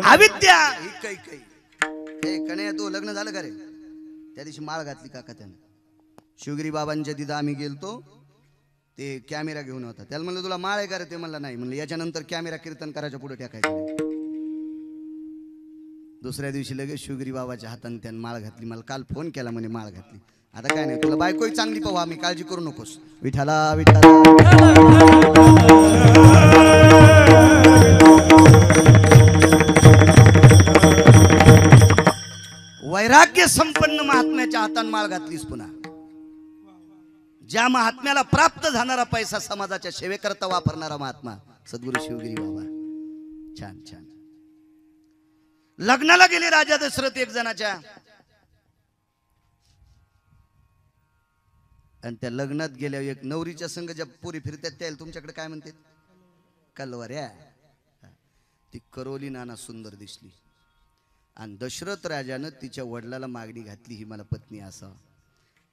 अविद्या ही काही काही. हे कन्या, तो लग्न झालं का रे? त्या दिवशी माळ घातली काका त्यानं. शिवगिरी बाबांच्या तिथं आम्ही गेलतो, ते कॅमेरा घेऊन होता. त्याला म्हणलं तुला माळ आहे का रे? ते म्हणलं नाही. म्हणलं याच्यानंतर कॅमेरा कीर्तन करायच्या पुढे टाकायचं नाही. दुसऱ्या दिवशी लगेच शिवगिरी बाबाच्या हाताने त्यानं माळ घातली. मला काल फोन केला म्हणे माळ घातली. आता काय नाही, तुला बायकोही चांगली पाहू आम्ही, काळजी करू नकोस. विठाला विठाला वैराग्य संपन्न महात्म्याच्या हाताने माळ घातलीस. पुन्हा ज्या महात्म्याला प्राप्त झाणारा पैसा समाजाच्या सेवेकरता वापरणारा महात्मा सद्गुरू शिवगिरी बाबा. छान छान. लग्नाला गेले राजा दशरथ एक जणाच्या, आणि त्या लग्नात गेल्या एक नवरीच्या संग ज्या पुरी फिरतात त्याला तुमच्याकडे काय म्हणतात? कलवऱ्या. ती करोली नाना सुंदर दिसली आणि दशरथ राजानं तिच्या वडिलाला मागणी घातली, ही मला पत्नी असा.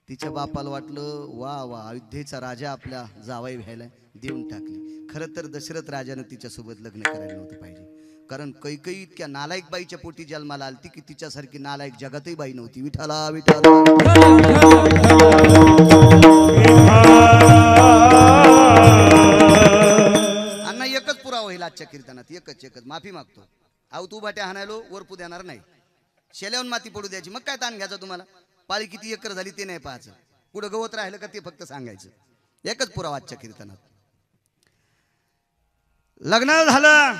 तिच्या बापाला वाटलं वा वा, अयोध्येचा राजा आपल्या जावाई व्हायला, देऊन टाकली. खरं तर दशरथ राजानं तिच्यासोबत लग्न करायला नव्हतं पाहिजे, कारण कैकई इतक्या नालायक बाईच्या पोटी जन्माला आलती की तिच्यासारखी नालायक जगातही बाई नव्हती. विठाला विठाला अण्णा, एकच पुरावा होईल आजच्या कीर्तनात, एकच. माफी मागतो. आऊ तू बाट्या हाणायलो वरपू देणार नाही, शेल्याहून माती पडू द्यायची. मग काय ताण घ्यायचा तुम्हाला? पाळी किती एकर झाली ते नाही पाहायचं, कुठं गवत राहिलं का ते फक्त सांगायचं. एकच पुरावा आजच्या कीर्तनात. लग्न झालं,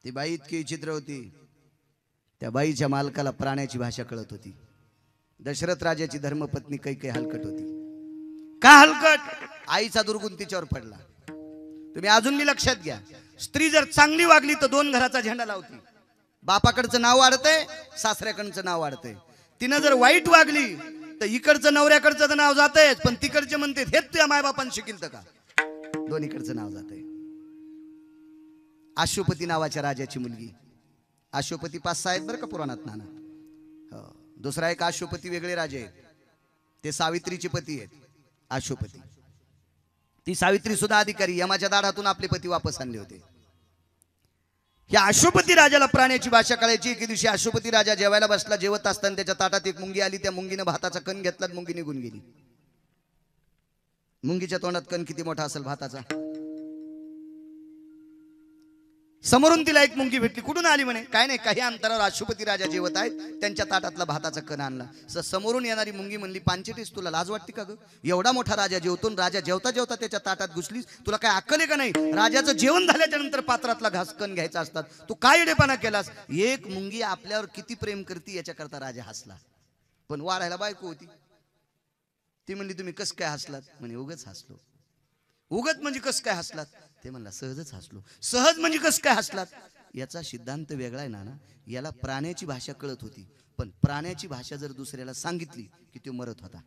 ती बाई इतकी चित्र होती, त्या बाईच्या मालकाला प्राण्याची भाषा कळत होती. दशरथ राजाची धर्मपत्नी कैकेयी हलकट होती. का हलकट? आईचा दुर्गुण तिच्यावर पडला. तुम्ही अजून मी लक्षात घ्या, स्त्री जर चांगली वागली तर 2 घराचा झेंडा लावती. बापाकडचं नाव वाढतंय, सासऱ्याकडचं नाव वाढतंय. तिनं जर वाईट वागली तर इकडचं नवऱ्याकडचं तर नाव जातंय, पण तिकडचे म्हणते हेच तुझ्या मायबापान शिकिल तर का, दोन्हीकडचं नाव जातंय. अश्वपती नावाच्या राजाची मुलगी, अश्वपती 5-6 आहेत बरं का पुराणात नाना. हो, दुसरा एक अश्वपती वेगळे राजे आहेत, ते सावित्रीचे पती आहेत. अश्वपती, ती सावित्री सुद्धा अधिकारी, यमाच्या दाढातून आपले पती वापस आणले होते. या अश्वपती राजाला प्राण्याची भाषा कळायची. एके दिवशी अश्वपती राजा जेवायला बसला, जेवत असताना त्याच्या ताटात एक मुंगी आली. त्या मुंगीने भाताचा कण घेतला, मुंगी निघून गेली. मुंगीच्या तोंडात कण किती मोठा असेल भाताचा? समोरून तिला एक मुंगी भेटली. कुठून आली म्हणे? काय नाही, काही अंतरावर अश्वपती राजा जेवत आहेत, त्यांच्या ताटातला भाताचा कण आणला. समोरून येणारी मुंगी म्हणली, पांचेटीस तुला लाज वाटते का ग? एवढा मोठा राजा जेवतो, राजा जेवता जेवता त्याच्या ताटात घुसलीस, तुला काय अक्कल आहे का नाही? राजाचं जेवण झाल्याच्या नंतर पात्रातला घास कण घ्यायचा असतात, तू काय येडेपणा केलास? एक मुंगी आपल्यावर किती प्रेम करते याच्याकरता राजा हसला. पण वाढायला बायको होती. ती म्हणली, तुम्ही कस काय हसलात? म्हणे उगच हसलो. उगत म्हणजे कस काय हसलात? ते म्हणला सहजच हसलो. सहज म्हणजे कस काय हसलात? याचा सिद्धांत वेगळा आहे ना. याला प्राण्याची भाषा कळत होती, पण प्राण्याची भाषा जर दुसऱ्याला सांगितली की तो मरत होता.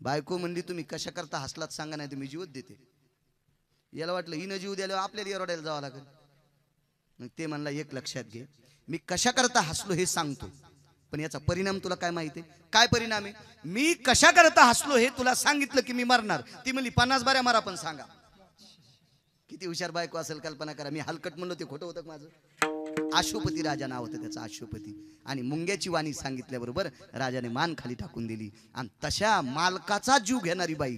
बायको म्हणली, तुम्ही कशा करता हसलात सांगा, नाही तुम्ही जीवत देते. याला वाटलं हिनं जीव द्यायला आपल्याला एरोड्याला जावं लागेल. मग ते म्हणला, एक लक्षात घे, मी कशा करता हसलो हे सांगतो, पण याचा परिणाम तुला काय माहिती आहे? काय परिणाम आहे? मी कशा करता हसलो हे तुला सांगितलं की मी मरणार. ती म्हणली, 50 बाऱ्या मारा पण सांगा. किती हुशार बायको असेल कल्पना करा. मी हलकट म्हणलो ते खोटं होतं का माझं? अश्वपती राजा नाव होतं त्याचं, अश्वपती. आणि मुंग्याची वाणी सांगितल्याबरोबर राजाने मान खाली टाकून दिली. आणि तशा मालकाचा जीव घेणारी बाई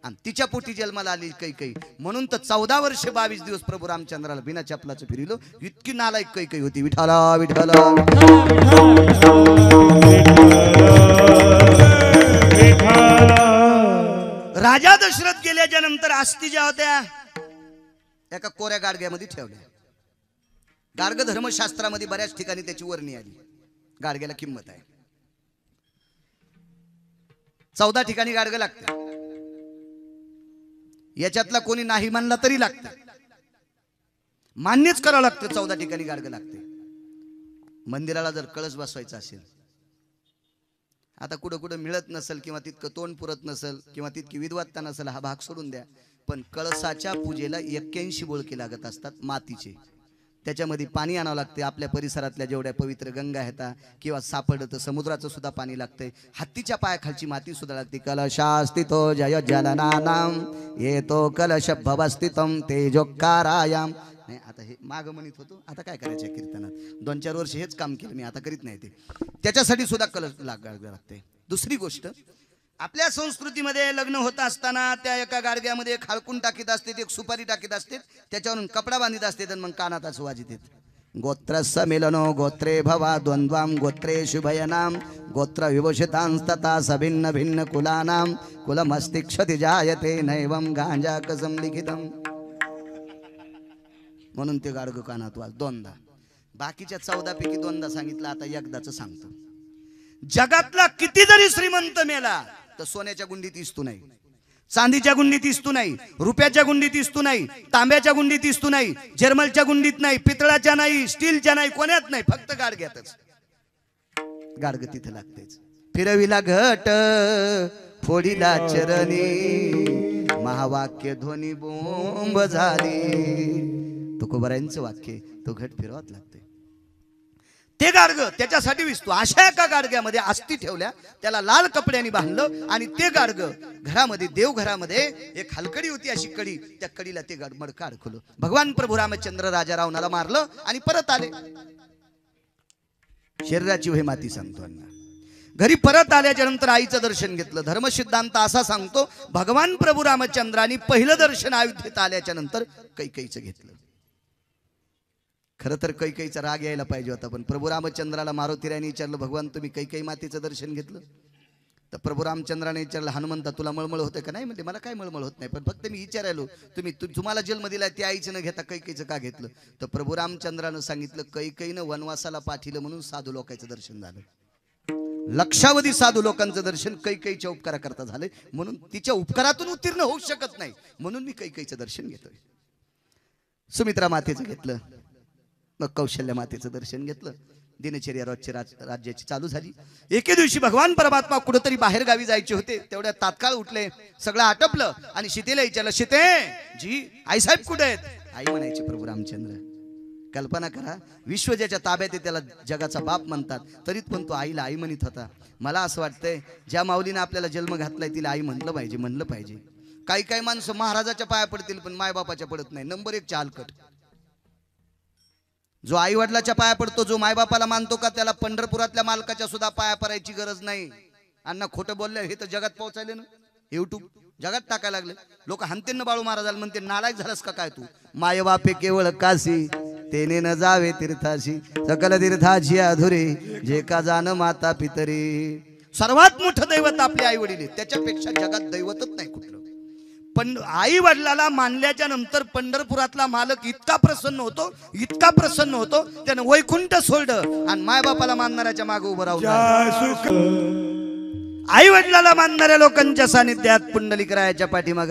आणि तिच्या पोटी जन्माला आली कैकई. म्हणून तर 14 वर्ष 22 दिवस प्रभू रामचंद्राला बिना चपलाचं फिरिलो. इतकी नालायक कैकई होती. विठाला विठाला राजा दशरथ गेल्याच्या नंतर अस्थी ज्या होत्या एका कोऱ्या गाडग्यामध्ये ठेवल्या. गाडग धर्मशास्त्रामध्ये बऱ्याच ठिकाणी त्याची वर्णी आली. गाडग्याला किंमत आहे. 14 ठिकाणी गाडग लागते. याच्यातला कोणी नाही मानला तरी लागतं, मान्यच करावं लागतं. 14 ठिकाणी गाडग लागते. मंदिराला जर कळस बसवायचा असेल, आता कुठं कुठं मिळत नसेल किंवा तितकं तोंड पुरत नसेल किंवा तितकी विद्वत्ता नसेल, हा भाग सोडून द्या. पण कळसाच्या पूजेला 81 बोळके लागत असतात मातीचे. त्याच्यामध्ये पाणी आणावं लागते. आपल्या परिसरातल्या जेवढ्या पवित्र गंगा आहेत किंवा सापडतं समुद्राचं सुद्धा पाणी लागतंय. हत्तीच्या पायाखालची माती सुद्धा लागते. कलशास्तितो जय जलनानाम येतो कलश भवस्थितम तेजोकारायाम. नाही, आता हे माग म्हणत होतो, आता काय करायचं कीर्तनात? 2-4 वर्ष हेच काम केलं मी, आता करीत नाही ते. त्याच्यासाठी सुद्धा कलश लागते. दुसरी गोष्ट, आपल्या संस्कृतीमध्ये लग्न होत असताना त्या एका गाडग्यामध्ये एक हळकून टाकीत असते, एक सुपारी टाकीत असते, त्याच्यावरून कपडा बांधित असते आणि मग कानात असं वाजित येत. गोत्रस्य मिलनो गोत्रे भवा द्वंद्वाम गोत्रे शुभयनाम गोत्र विभूषितांस्तता सभिन्न भिन्न कुलानाम कुलमस्तिक्षति जायते नैवम गांजा कसम लिखितम. म्हणून ते गाडगं कानात वाज 2दा. बाकीच्या 14 पैकी 2दा सांगितलं. आता एकदाच सांगतो. जगातला किती जरी श्रीमंत मेला तर सोन्याच्या गुंडीत इस्तू नाही, चांदीच्या गुंडीत इस्तू नाही, रुपयाच्या गुंडीत इस्तू नाही, तांब्याच्या गुंडीत इस्तू नाही, जर्मलच्या गुंडीत नाही, पितळाच्या नाही, स्टीलच्या नाही, कोण्यात नाही, फक्त गाडग्यातच. गाडग तिथे लागतेच. फिरविला घट फोडीला चरणी महावाक्य ध्वनी बोंब झाली. तुकोबरायांचं वाक्य, तो घट फिरवत लागते. ते गाडग त्याच्यासाठी विसतो. अशा एका गाडग्यामध्ये अस्थी ठेवल्या, त्याला लाल कपड्यांनी बांधलं आणि ते गाडग घरामध्ये, देवघरामध्ये एक हलकडी होती अशी कडी, त्या कडीला ते मडकं अडकवलं. भगवान प्रभू रामचंद्र राजा रावणाला मारलं आणि परत आले. शरीराची वही माती सांगतो अण्णा. घरी परत आल्याच्या नंतर आईचं दर्शन घेतलं. धर्मसिद्धांत असा सांगतो, भगवान प्रभू रामचंद्रांनी पहिलं दर्शन अयोध्येत आल्याच्या नंतर कैकईचं घेतलं. खरं तर कैकईचा राग यायला पाहिजे होता, पण प्रभू रामचंद्राला मारुतीरायाने विचारलं, भगवान तुम्ही कैकई मातेचं दर्शन घेतलं? तर प्रभू रामचंद्राने विचारलं, हनुमंता तुला मळमळ होते का? नाही म्हणते, मला काय मळमळ होत नाही, पण फक्त मी विचारायलो तुम्हाला जन्म दिला त्या आईचं न घेता कैकईचं का घेतलं? तर प्रभू रामचंद्रानं सांगितलं, कैकईनं वनवासाला पाठिलं म्हणून साधू लोकांचं दर्शन झालं. लक्षावधी साधू लोकांचं दर्शन कैकईच्या उपकाराकरता झालंय, म्हणून तिच्या उपकारातून उत्तीर्ण होऊ शकत नाही, म्हणून मी कैकईचं दर्शन घेतोय. सुमित्रा मातेचं घेतलं, मग कौशल्य मातेचं दर्शन घेतलं. दिनचर्या रोजची राज्याची चालू झाली. एके दिवशी भगवान परमात्मा कुठेतरी बाहेर गावी जायचे होते. तेवढ्या तात्काळ उठले, सगळं आटपलं आणि सीतेला विचारलं, सीते जी आईसाहेब कुठे आहेत? आई म्हणायची प्रभू रामचंद्र. कल्पना करा, विश्व ज्याच्या ताब्यात आहे त्याला जगाचा बाप म्हणतात, तरीत पण तो आईला आई म्हणत होता. मला असं वाटतंय, ज्या माऊलीने आपल्याला जन्म घातलाय तिला आई म्हणलं पाहिजे. काही काही माणसं महाराजाच्या पाया पडतील पण मायबापाच्या पडत नाही. नंबर 1 चालकट. जो आई वडिलाच्या पाया पडतो, जो मायबापाला मानतो का, त्याला पंढरपुरातल्या मालकाच्या सुद्धा पाया पडायची गरज नाही. अण्णा खोटं बोलले हे तर जगात पोहोचायले ना. युट्यूब जगात टाकायला लागले लोक. हानतेन बाळू महाराजाला म्हणते नालायक झालास का काय तू. माय बापे केवळ काशी तेने न जावे तीर्थाशी सकल तीर्थाची अधुरे जे का जाण माता पितरी. सर्वात मोठं दैवत आपले आई वडील, त्याच्यापेक्षा जगात दैवतच नाही कुठलं. पण आई वडिलाला मानल्याच्या नंतर पंढरपुरातला मालक इतका प्रसन्न होतो, इतका प्रसन्न होतो, त्यानं वैकुंठ सोडलं आणि मायबापाला मानणाऱ्याच्या मागे उभं राहून आई वडिलाला मानणाऱ्या लोकांच्या सानिध्यात पुंडलिकरायाच्या पाठीमाग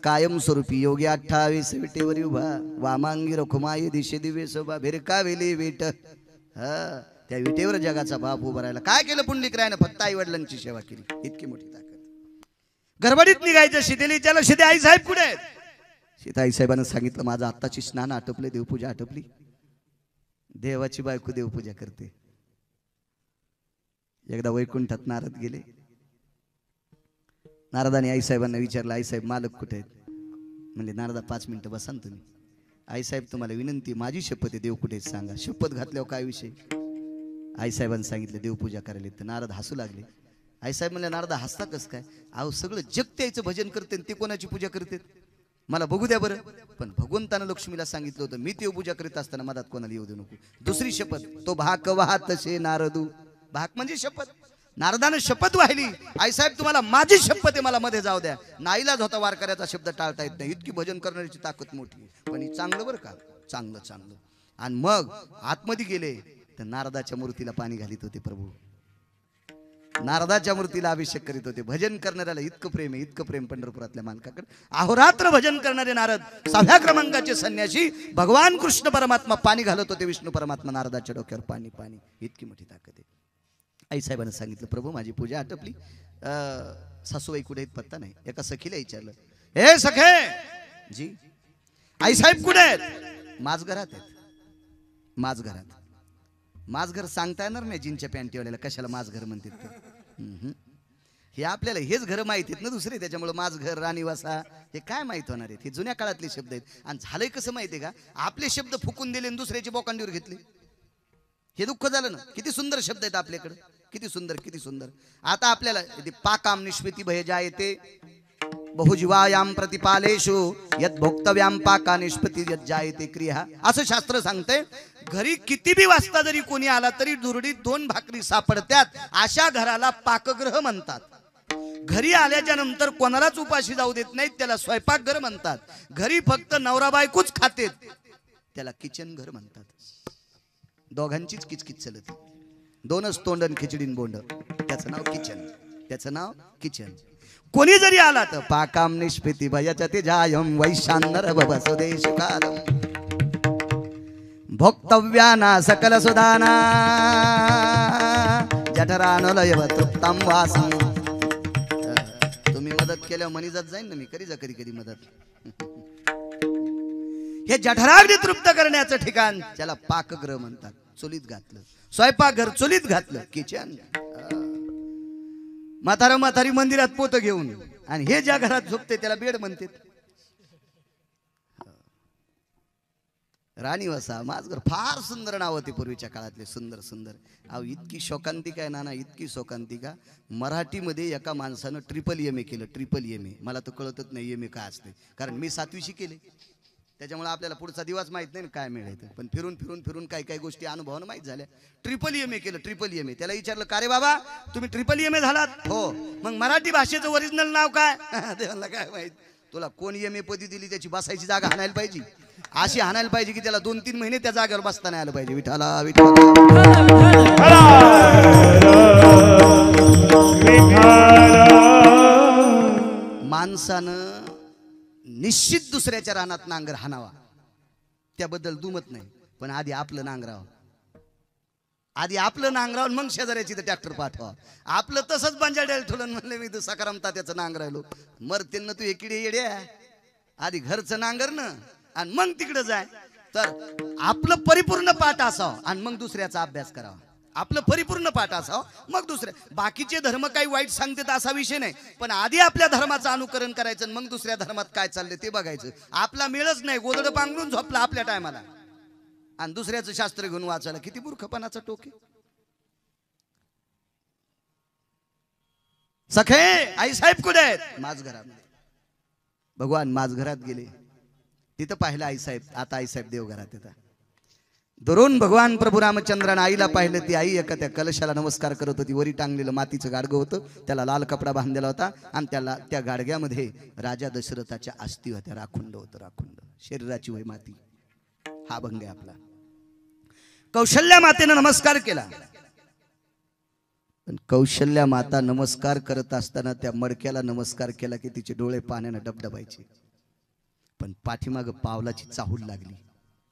कायमस्वरूपी योगी 28 विटेवर उभा वामांगी रखुमाई दिशे दिवे शोभा भिरकावेली विट. हा, त्या विटेवर जगाचा बाप उभा राहिला. काय केलं पुंडलिकरायानं? फक्त आई वडिलांची सेवा केली. इतकी मोठी ताकद. गडबडीत निघायचं शितेली त्याला शिते आई साहेब कुठे आहेत? सीता आई साहेबांना सांगितलं माझं आत्ताची स्नान आटपले, देवपूजा आटपली. देवाची बायको देवपूजा करते. एकदा वैकुंठात नारद गेले. नारदाने आई साहेबांना विचारलं आई साहेब मालक कुठे आहेत? म्हणजे नारदा 5 मिनिटं बसा ना तुम्ही. आई साहेब तुम्हाला विनंती, माझी शपथ आहे, देव कुठे सांगा. शपथ घातल्यावर काय विषय? आई साहेबांनी सांगितलं देवपूजा करायला. तर नारद हसू लागले. आई साहेब म्हणले नारदा हसता कसं काय? अहो सगळं जग त्याचं भजन करते, ते कोणाची पूजा करते मला बघू द्या बरं. पण भगवंतानं लक्ष्मीला सांगितलं होतं मी देवपूजा करीत असताना मधात कोणाला येऊ देऊ नको. दुसरी शपथ, तो भाक वाहत तसे नारदू. भाक म्हणजे शपथ. नारदानं शपथ वाहिली आई साहेब तुम्हाला माझी शपथ आहे, मला मध्ये जाऊ द्या. नाईलाज होता वारकऱ्याचा शब्द टाळता येत नाही, इतकी भजन करण्याची ताकद मोठी आहे. पण ही चांगलं बरं का, चांगलं चांगलं. आणि मग आतमध्ये गेले तर नारदाच्या मूर्तीला पाणी घालीत होते प्रभू. नारदाच्या मूर्तीला अभिषेक करीत होते. भजन करणाऱ्याला इतकं प्रेम आहे, इतकं प्रेम पंढरपुरातल्या मालकाकडे. अहोरात्र भजन करणारे नारद, 6व्या क्रमांकाचे संन्यासी भगवान कृष्ण परमात्मा पाणी घालत होते. विष्णू परमात्मा नारदाच्या डोक्यावर पाणी पाणी. इतकी मोठी ताकद आहे. आई साहेबांना सांगितलं प्रभू माझी पूजा आटपली. सासूबाई कुठे आहेत पत्ता नाही. एका सखीला विचारलं हे सखे जी आई साहेब कुठे आहेत? माझघरात आहेत. माझघरात. माझघर सांगता येणार नाही जिनच्या पॅन्टीवाल्याला कशाला माझघर म्हणतात. हे आपल्याला हेच घर माहित आहेत ना दुसरे, त्याच्यामुळे माझघर राणीवासा हे काय माहित होणार आहेत. हे जुन्या काळातले शब्द आहेत. आणि झालंय कसं माहितीये का, आपले शब्द फुकून दिले आणि दुसऱ्याची बोकांडीवर घेतले. हे दुःख झालं ना. किती सुंदर शब्द आहेत आपल्याकडे, किती सुंदर किती सुंदर. आता आपल्याला पाकाम निष्पत्ती भय जायते बहुजीवायाम प्रतिपालेषु यद भोक्तव्याम पाका निष्पत्ती यद जायते क्रिया, असं शास्त्र सांगते. घरी किती बी वाजता जरी कोणी आला तरी दुरडीत 2 भाकरी सापडत्यात, अशा घराला पाकगृह म्हणतात. घरी आल्याच्या नंतर कोणालाच उपाशी जाऊ देत नाहीत, त्याला स्वयंपाकघर म्हणतात. घरी फक्त नवरा बायकोच खातेत, त्याला किचन घर म्हणतात. दोघांचीच किचकिच चलते. 2च तोंडन खिचडीन बोंड, त्याचं नाव किचन, त्याचं नाव किचन. कोणी जरी आला तर पाकाम निष्पत्ती भयाच्या ते जायम वैशांतर वसुदेश कालम भोक्तव्याना सकल सुदाना जठरानलयव तृप्तम वासम. तुम्ही मदत केल्यावर मनी जात जाईन ना मी, कधी जा कधी कधी मदत. हे जठराग्नी तृप्त करण्याचं ठिकाण त्याला पाकगृह म्हणतात. चुलीत घातलं स्वयंपाकघर, चुलीत घातलं किचन. म्हातारी मंदिरात पोत घेऊन, आणि हे ज्या घरात झोपते त्याला बेड म्हणते. राणीवसा माझघर फार सुंदर नाव होते पूर्वीच्या काळातले, सुंदर सुंदर. अहो इतकी शोकांतिका आहे नाना, इतकी शोकांतिका. मराठीमध्ये एका माणसानं MA केलं. MA मला तर कळतच नाही MA काय असते, कारण मी 7वी शिकेले. त्याच्यामुळे आपल्याला पुढचा दिवस माहित नाही काय मिळायचं. पण फिरून फिरून फिरून काही काही गोष्टी अनुभवानं माहित झाल्या. MA केलं. MA. त्याला विचारलं का रे बाबा तुम्ही MA झालात? हो. मग मराठी भाषेचं ओरिजिनल नाव काय? देवाला काय माहित. तुला कोण MA पदी दिली त्याची बसायची जागा हाणायला पाहिजे, अशी हाणायला पाहिजे की त्याला 2-3 महिने त्या जागेवर बसता नाही आलं पाहिजे. विठाला विठाला माणसानं निश्चित दुसऱ्याच्या रानात नांगर हाणावा, त्याबद्दल दुमत नाही. पण आधी आपलं नांगरावं, आधी आपलं नांगरावं, मग शेजाऱ्याची तर ट्रॅक्टर पाठवा. आपलं तसंच बंजाड्याला ठेवलं. म्हणलं मी तर सकारामता त्याचं नांगरायलो. मरतेन तू एकीडे येड्या, आधी घरचं नांगर न आणि मग तिकडे जाय. तर आपलं परिपूर्ण पाठ असावं आणि मग दुसऱ्याचा अभ्यास करावा. आपलं परिपूर्ण पाठ असावं मग दुसऱ्या. बाकीचे धर्म काही वाईट सांगतात असा विषय नाही, पण आधी आपल्या धर्माचं अनुकरण करायचं, मग दुसऱ्या धर्मात काय चाललंय ते बघायचं. आपला मिळच नाही, गोदड पांघरून झोपला आपल्या टायमाला, आणि दुसऱ्याचं शास्त्र घेऊन वाचायला किती मूर्खपणाचा टोके. सखे आई साहेब कुठे आहेत? माझघरामध्ये. भगवान माझघरात गेले, तिथं पाहिलं आईसाहेब. आता आईसाहेब देवघरात येतात. दुरून भगवान प्रभू रामचंद्रानं आईला पाहिलं. ती आई एका त्या कलशाला नमस्कार करत होती. वरी टांगलेलं मातीचं गाडगं होतं, त्याला लाल कपडा बांधलेला होता आणि त्याला त्या गाडग्यामध्ये राजा दशरथाच्या अस्थी होत्या. राखुंड होतं, राखुंड. शरीराची वय माती. हा भंग आहे आपला. कौशल्या मातेनं नमस्कार केला, पण कौशल्या माता नमस्कार करत असताना त्या मडक्याला नमस्कार केला की तिचे डोळे पाण्यानं डबडबायचे. पण पाठीमाग पावलाची चाहूल लागली.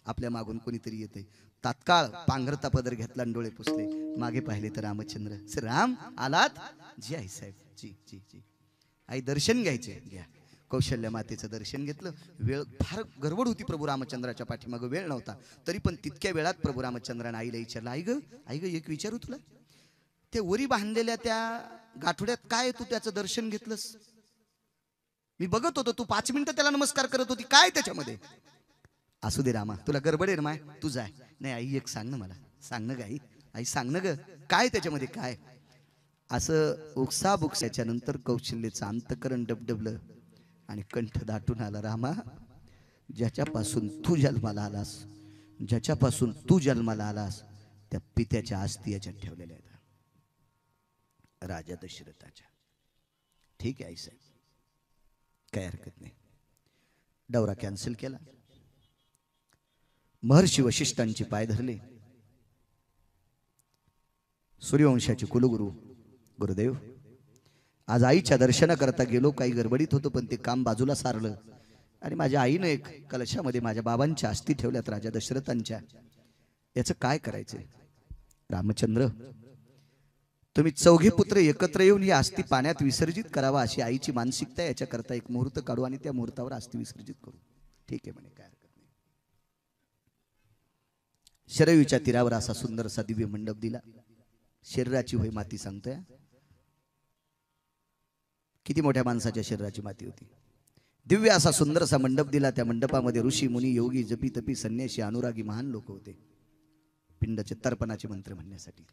आपल्या मागून कोणीतरी येते. तात्काळ पांघरता पदर घेतला आणि डोळे पुसले. मागे पाहिले तर रामचंद्र. राम आलात? जी आई साहेब, जी जी जी. आई दर्शन घ्यायचे, घ्या. कौशल्या मातेचं दर्शन घेतलं. वेळ फार गडबड होती प्रभू रामचंद्राच्या पाठीमागं, वेळ नव्हता. तरी पण तितक्या वेळात प्रभू रामचंद्राने आईला विचारलं, आई ग एक विचारू तुला? ते वरी बांधलेल्या त्या गाठोड्यात काय तू त्याचं दर्शन घेतलंस? मी बघत होतो, तू 5 मिनिटं त्याला नमस्कार करत होती, काय त्याच्यामध्ये? असू दे रामा, तुला गडबड आहे माय, तू जाय. नाही आई एक सांग ना मला, सांग ना ग आई, आई सांग ना ग, काय त्याच्यामध्ये काय? असं उकसाबुकसाच्या नंतर कौशल्यचं अंतकरण डबडबलं आणि कंठ दाटून आला. रामा, ज्याच्यापासून तू जन्माला आलास, ज्याच्यापासून तू जन्माला आलास, त्या पित्याच्या अस्थी याच्यात ठेवलेल्या आहेत, राजा दशरथाच्या. ठीक आहे आई साहेब, काय हरकत नाही. दौरा कॅन्सल केला. महर्षी वशिष्ठांची पाय धरले. सूर्यवंशाचे कुलगुरू गुरुदेव, आज आईच्या दर्शनाकरता गेलो, काही गडबडीत होतो, पण ते काम बाजूला सारलं आणि माझ्या आईनं एक कलशामध्ये माझ्या बाबांच्या अस्थी ठेवल्यात, राजा दशरथांच्या. याचं काय करायचंय? रामचंद्र, तुम्ही 4 पुत्र एकत्र येऊन ही अस्थी पाण्यात विसर्जित करावा अशी आईची मानसिकता. याच्याकरता एक मुहूर्त काढू आणि त्या मुहूर्तावर अस्थी विसर्जित करू. ठीक आहे म्हणे, काय हरकत नाही. शरयूच्या तीरावर असा सुंदरसा दिव्य मंडप दिला. शरीराची होय माती सांगतोय. किती मोठ्या माणसाच्या शरीराची माती होती. दिव्य असा सुंदरसा मंडप दिला. त्या मंडपामध्ये ऋषी मुनी योगी जपी तपी संन्यासी अनुरागी महान लोक होते, पिंडाचे तर्पणाचे मंत्र म्हणण्यासाठी.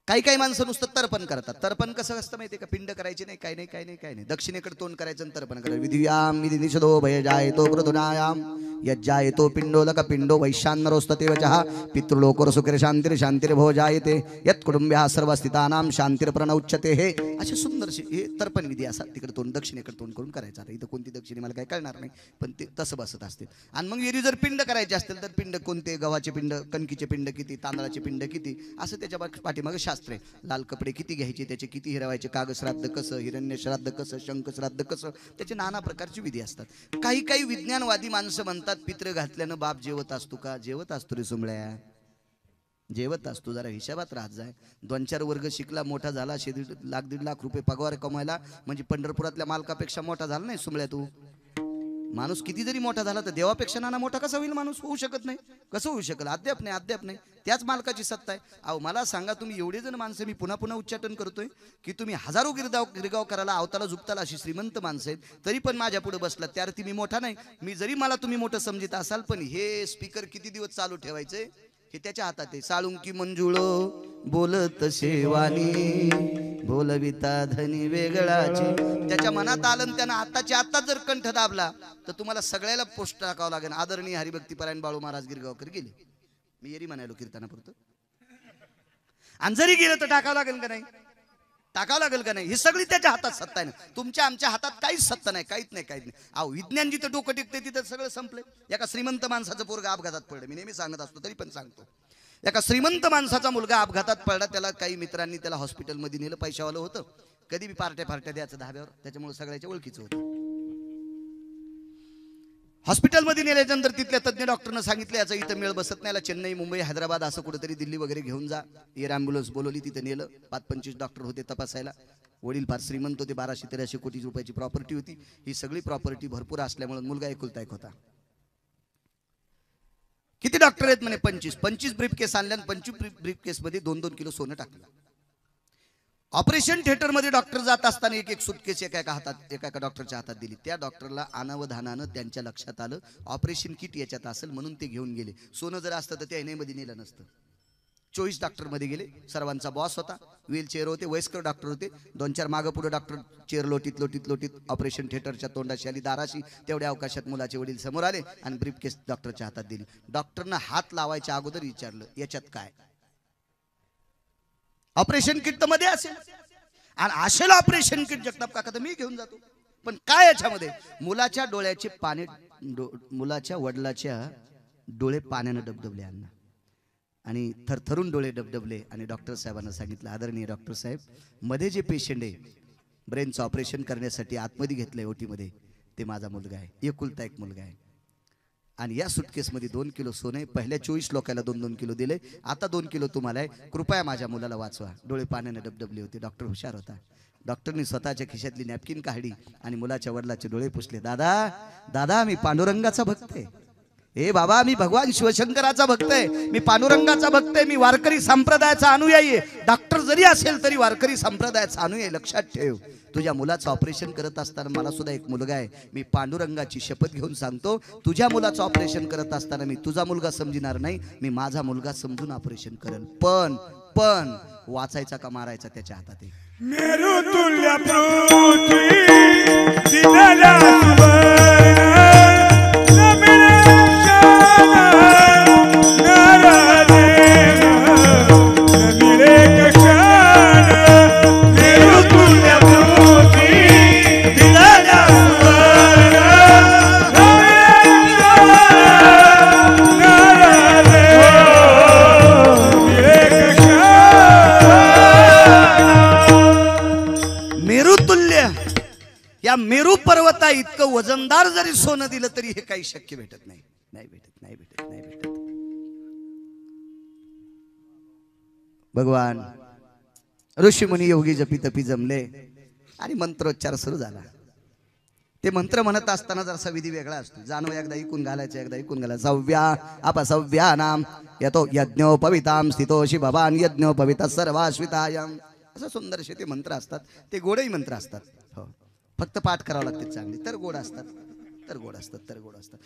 काही माणसं नुसतं तर्पण करतात. तर्पण कसं असतं माहितीये का? पिंड करायचे नाही, काय नाही, काय नाही, काय नाही. दक्षिणेकडे तोंड करायचं आणि तर्पण करायचं. विधियाम विधी निषदो भय जायतो कृतुनायाम यज्जायतो पिंडोलक पिंडो वैशान्यरोस्ततेवचः पितृलोकोर सुखिर शांतिर शांतिर भो जायते यत् कुटुंब्या सर्व स्थितानाम शांतिर प्रणउच्यते. हे असे सुंदरसे हे तर्पण विधी असतात. तिकडे तोंड, दक्षिणेकडे तोंड करून करायचं. आता इथं कोणती दक्षिणे मला काय कळणार नाही, पण ते तसं बसत असते. आणि मग एरी जर पिंड करायचे असतील तर पिंड कोणते? गव्हाचे पिंड, कणकीचे पिंड किती, तांदळाचे पिंड किती, असं त्याच्या पाठीमागे शास्त्र आहे. लाल कपडे किती घ्यायचे, त्याचे किती हिरवायचे, काग श्राद्ध कसं, हिरण्य श्राद्ध कसं, शंख श्राद्ध कसं, त्याचे नाना प्रकारची विधी असतात. काही विज्ञानवादी माणसं म्हणतात पित्र घातल्यानं बाप जेवत असतो का? जेवत असतो रे सुमळ्या, जेवत असतो. जरा हिशाबात राहत जाय. 2-4 वर्ग शिकला, मोठा झाला, 1.5 लाख रुपये पगार कमायला म्हणजे पंढरपुरातल्या मालकापेक्षा मोठा झाला नाही सुमळ्या तू. माणूस किती जरी मोठा झाला तर देवापेक्षा नाना मोठा कसा होईल माणूस? होऊ शकत नाही. कसं होऊ शकल? अद्याप नाही, अद्याप नाही. त्याच मालकाची सत्ता आहे. अहो मला सांगा, तुम्ही एवढे जण माणसं, मी पुन्हा उच्चाटन करतोय की तुम्ही हजारो गिरगाव करायला, अवताला झुकताला अशी श्रीमंत माणसं आहेत, तरी पण माझ्या पुढे बसलात. त्याअर्थी मी मोठा नाही. मी जरी मला तुम्ही मोठं समजित असाल, पण हे स्पीकर किती दिवस चालू ठेवायचे हे त्याच्या हातात आहे. साळुंकी मंजुळो बोलत शेवानी बोलविता धनी वेगळाची. त्याच्या मनात आलं, त्यानं आताच्या आता जर कंठ दाबला तर तुम्हाला सगळ्याला पोस्ट टाकावं लागेल. आदरणीय हरिभक्तीपरायण बाळू महाराज गिरगावकर गेले, मी येरी म्हणालो कीर्तनापुरतं. आणि जरी गेलं तर टाकावं लागेल का नाही? टाकावं लागेल का नाही? ही सगळी त्याच्या हातात सत्ता आहे ना. तुमच्या आमच्या हातात काहीच सत्ता नाही, काहीच नाही, काहीच नाही. अहो विज्ञान जिथं डोकं टिकते तिथं सगळं संपलंय. एका श्रीमंत माणसाचं पोरगा अपघातात पडलं, मी नेहमी सांगत असतो तरी पण सांगतो. एका श्रीमंत माणसाचा मुलगा अपघातात पडला. त्याला काही मित्रांनी त्याला हॉस्पिटलमध्ये नेलं. पैशावालं होतं, कधी बी पार्ट्या द्यायचं धाब्यावर, त्याच्यामुळे सगळ्याच्या ओळखीचं होतं. हॉस्पिटलमध्ये नेल्यानंतर तिथल्या तज्ञ डॉक्टरनं सांगितलं याचा इथं मेळ बसत नाही, चेन्नई मुंबई हैदराबाद असं कुठेतरी दिल्ली वगैरे घेऊन जा. एअर ॲम्ब्युलन्स बोलवली, तिथं नेलं. 5-25 डॉक्टर होते तपासायला. वडील फार श्रीमंत होते, 1200-1300 कोटी रुपयाची प्रॉपर्टी होती. ही सगळी प्रॉपर्टी भरपूर असल्यामुळे मुलगा एकुलता एक होता. किती डॉक्टर आहेत म्हणे? 25 ब्रीफकेस आणल्या. 25 ब्रीफकेसमध्ये 2-2 किलो सोनं टाकलं. ऑपरेशन थिएटर मध्ये डॉक्टर जात असताना एक सुटकेस एका डॉक्टरच्या हातात दिली. त्या डॉक्टरला अनावधानानं त्यांच्या लक्षात आलं ऑपरेशन किट याच्यात असेल, म्हणून ते घेऊन गेले. सोनं जर असतं तर त्या मध्ये नेलं नसतं. 24 डॉक्टर मध्ये गेले. सर्वांचा बॉस होता. व्हीलचेअर होते, वयस्कर डॉक्टर होते. 2-4 मागं पुढे डॉक्टर चेअर लोटीत लोटीत लोटीत ऑपरेशन थिएटरच्या तोंडाशी आली, दाराशी. तेवढ्या अवकाशात मुलाचे वडील समोर आले आणि ब्रीफकेस डॉक्टरच्या हातात दिली. डॉक्टरनं हात लावायच्या अगोदर विचारलं, याच्यात काय? ऑपरेशन किट तर मध्ये असेल, आणि असेल ऑपरेशन किट जगताप काका तर मी घेऊन जातो, पण काय याच्यामध्ये? मुलाच्या डोळ्याचे पाणी, मुलाच्या वडिलाच्या डोळे पाण्यानं डबडबले अण्णा, आणि थरथरून डोळे डबडबले. आणि डॉक्टर साहेबांना सांगितलं, आदरणीय डॉक्टर साहेब, मध्ये जे पेशंट आहे ब्रेनचं ऑपरेशन करण्यासाठी आतमध्ये घेतलंय ओटीमध्ये, ते माझा मुलगा आहे, एकुलता एक मुलगा आहे. आणि या सुटकेसमध्ये 2 किलो सोने, पहिल्या 24 लोकांना 2-2 किलो दिले, आता 2 किलो तुम्हाला आहे, कृपया माझ्या मुलाला वाचवा. डोळे पाण्याने डबडबले होते. डॉक्टर हुशार होता. डॉक्टरनी स्वतःच्या खिशातली नॅपकिन काढली आणि मुलाच्या वडिलाचे डोळे पुसले. दादा दादा, मी पांडुरंगाचा भक्त आहे. ए बाबा, मी भगवान शिवशंकराचा भक्त आहे, मी पांडुरंगाचा भक्त आहे, मी वारकरी संप्रदायाचा अनुयायी आहे. डॉक्टर जरी असेल तरी वारकरी संप्रदायाचा अनुयायी. लक्षात ठेव, तुझ्या मुलाचं ऑपरेशन करत असताना मला सुद्धा एक मुलगा आहे, मी पांडुरंगाची शपथ घेऊन सांगतो, तुझ्या मुलाचं ऑपरेशन करत असताना मी तुझा मुलगा समजणार नाही, मी माझा मुलगा समजून ऑपरेशन करेल. पण वाचायचा का मारायचा त्याच्या हातात आहे. मेरू तुल्य पृथ्वी दिनला सुवर्ण नमिळे क्षण नरदेव नमिळे क्षण. मेरू तुल्य पृथ्वी दिनला सुवर्ण नमिळे क्षण नरदेव नमिळे क्षण. मेरुतुल्य या मेरू पर्वता इतकं वजनदार जरी सोनं दिलं तरी हे काही शक्य भेटत नाही. नाही भेटत, नाही भेटत, नाही भेटत. भगवान ऋषीमुनी योगी जपी तपी जमले आणि मंत्रोच्चार सुरू झाला. ते मंत्र म्हणत असताना जरासा विधी वेगळा असतो. जाणव, एकदा ऐकून घालायचं, एकदा ऐकून घालायचं. सव्या अपसव्यानाम यतो यज्ञोपविताम स्थितोषी भवान यज्ञोपविता सर्वाश्वितायम. असं सुंदरसे ते मंत्र असतात. ते गोडही मंत्र असतात. हो, फक्त पाठ करावं लागते चांगली, तर गोड असतात, तर गोड असतात, तर गोड असतात.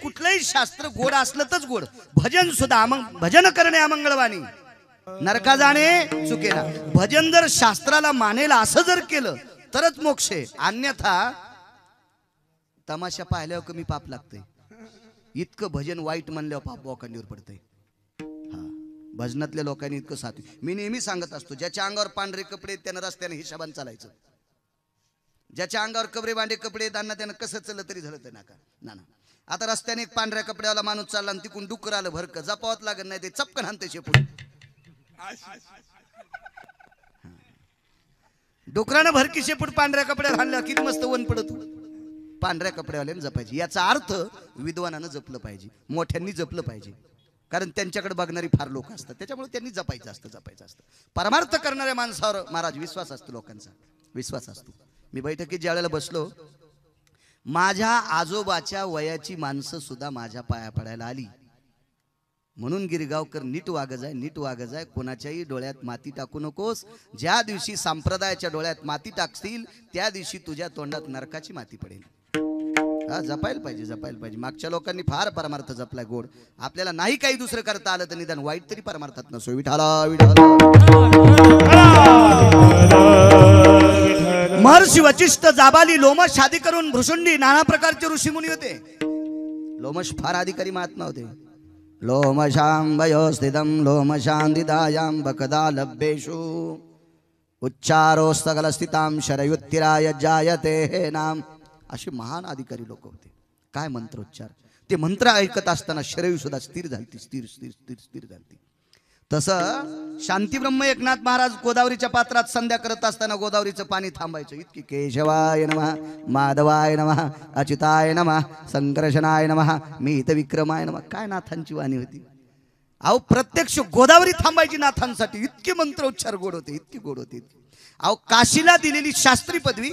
कुठलंही शास्त्र गोड असलं तरच गोड. भजन सुद्धा भजन करणे अमंगळवाणी, नरका जाणे चुकेला. भजन जर शास्त्राला मानेल असं जर केलं तरच मोक्ष आहे, अन्यथा तमाशा पाहिल्यावर कमी पाप लागतंय. इतकं भजन वाईट म्हणल्यावर पाप बोकांडीवर पडतंय. भजनातल्या लोकांनी इतकं साथी. मी नेहमी सांगत असतो, ज्याच्या अंगावर पांढरे कपडे त्यानं रस्त्याने हिशोबाने चालायचं. ज्याच्या अंगावर कपडे बांधे कपडे त्यांना त्यानं कसं चाललं तरी झालं तर नाका ना. आता रस्त्याने एक पांढऱ्या कपड्यावाला माणूस चालला आणि तिकून डुकर आलं भरकं, जपावत लागत नाही, ते चपकन हाणते शेपूट. डुकरानं भरकी शेपूट पांढऱ्या कपड्यावर हाणल्यावर किती मस्त वन पडत. पांढऱ्या कपड्यावाल्यानं जपायची. याचा अर्थ विद्वानानं जपलं पाहिजे, मोठ्यांनी जपलं पाहिजे, कारण त्यांच्याकडे बघणारी फार लोक असतात, त्याच्यामुळे त्यांनी जपायचं असतं. परमार्थ करणाऱ्या माणसावर महाराज विश्वास असतो, लोकांचा विश्वास असतो. मी बैठकीत ज्या वेळेला बसलो, माझ्या आजोबाच्या वयाची माणसं सुद्धा माझ्या पाया पडायला आली. म्हणून गिरगावकर, नीट वाग जाय, नीट वाग जाय, कोणाच्याही डोळ्यात माती टाकू नकोस. ज्या दिवशी संप्रदायाच्या डोळ्यात माती टाकतील त्या दिवशी तुझ्या तोंडात नरकाची माती पडेल. जपायला पाहिजे, जपायला पाहिजे. मागच्या लोकांनी फार परमार्थ जपलाय गोड. आपल्याला नाही काही दुसरं करता आलं तर निदान वाईट तरी परमार्थात नसो. विठाला विठाला. महर्षी वचिष्ठ जाबाली लोमश आदी करून भृशुंडी नाना प्रकारचे ऋषीमुनी होते. लोमश फार अधिकारी महात्मा होते. लोमशां वयोस्थितं लोमशान्दिदायां बकदा लभ्येषु उच्चारो सकल स्थितां शरयुत्तिराय जायते हे नाम. असे महान अधिकारी लोक होते. काय मंत्रोच्चार. ते मंत्र ऐकत असताना शरयू सुद्धा स्थिर झालती, स्थिर स्थिर स्थिर स्थिर झालती. तसं शांतीब्रह्म एकनाथ महाराज गोदावरीच्या पात्रात संध्या करत असताना गोदावरीचं पाणी थांबायचं. इतकी केशवाय नमः, माधवाय नमः, अच्युताय नमः, संकर्षणाय नमः, मीत विक्रमाय नमः. काय नाथांची वाणी होती. अहो, प्रत्यक्ष गोदावरी थांबायची नाथांसाठी. इतके मंत्रोच्चार गोड होते, इतके गोड होते. अहो, काशीला दिलेली शास्त्री पदवी,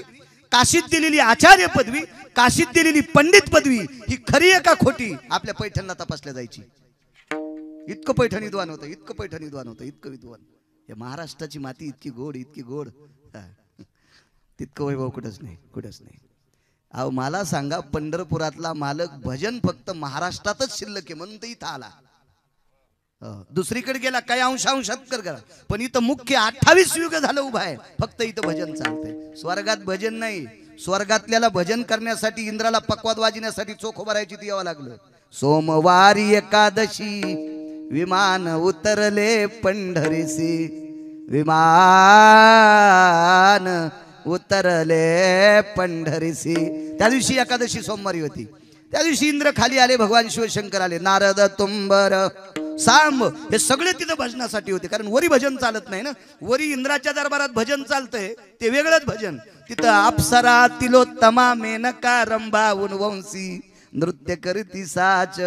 काशीत दिलेली आचार्य पदवी, काशीत दिलेली पंडित पदवी ही खरी आहे का खोटी आपल्या पैठणला तपासल्या जायची. इतकं पैठण विद्वान होतं, इतकं पैठण विद्वान होतं, इतकं विद्वान. या महाराष्ट्राची माती इतकी गोड, इतकी गोड, तितकं वैभव कुठंच नाही, कुठंच नाही. अहो, मला सांगा, पंढरपुरातला मालक भजन फक्त महाराष्ट्रातच शिल्लक आहे म्हणून तर इथं आला. दुसरीकडे गेला काही अंशात कर करा, पण इथं मुख्य 28 युग झालं उभा आहे, फक्त इथं भजन चालतंय. स्वर्गात भजन नाही. स्वर्गातल्याला भजन करण्यासाठी इंद्राला पक्वाद वाजण्यासाठी चोख भरायची ती यावं लागलं. सोमवारी एकादशी विमान उतरले पंढरीसी, विमान उतरले पंढरीसी. त्या दिवशी एकादशी सोमवारी होती. त्या दिवशी इंद्र खाली आले, भगवान शिवशंकर आले, नारद तुंबर सांब हे सगळे तिथं भजनासाठी होते. कारण वरी भजन चालत नाही ना, वरी इंद्राच्या दरबारात भजन चालतंय ते वेगळंच भजन. तिथं अप्सरा तिलोत्तमा मेनका रंभा उनवंशी नृत्य करती साच.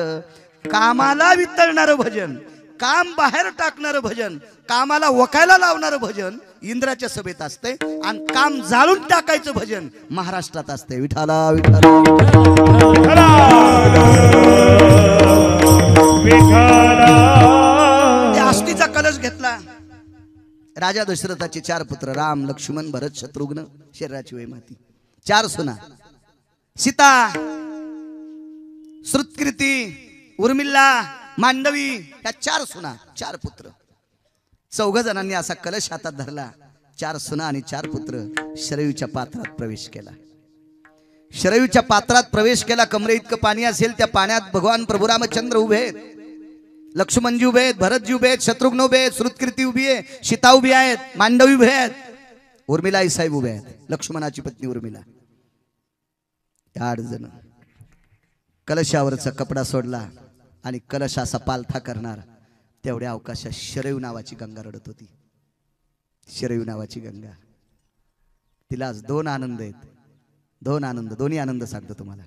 कामाला वितळणारं भजन, काम बाहेर टाकणारं भजन, कामाला वकायला लावणारं भजन इंद्राच्या सभेत असते, आणि काम जाळून टाकायचं भजन महाराष्ट्रात असते. विठाला विठाला आस्तीचा कलश घेतला. राजा दशरथाचे 4 पुत्र राम लक्ष्मण भरत शत्रुघ्न, शरीराची वय माती. 4 सुना, सीता, श्रुतकीर्ती, उर्मिला, मांडवी, या 4 सुना, 4 पुत्र. 4 जणांनी असा कलश हातात धरला. 4 सुना आणि 4 पुत्र शरयूच्या पात्रात प्रवेश केला. शरयूच्या पात्रात प्रवेश केला. कमरे इतकं पाणी असेल, त्या पाण्यात भगवान प्रभू रामचंद्र उभे आहेत, लक्ष्मणजी उभे आहेत, भरतजी उभे आहेत, शत्रुघ्न उभे आहेत, श्रुतकीर्ती उभी आहे, सीता उभी आहेत, मांडवी उभे आहेत, उर्मिला आई साहेब उभे आहेत, लक्ष्मणाची पत्नी उर्मिला. 8 जण. कलशावरचा कपडा सोडला आणि कलश असा पालथा करणार, तेवढ्या अवकाशात शरयू नावाची गंगा रडत होती. शरयू नावाची गंगा. तिला आज 2 आनंद आहेत. 2 आनंद, दोन्ही आनंद सांगतो तुम्हाला.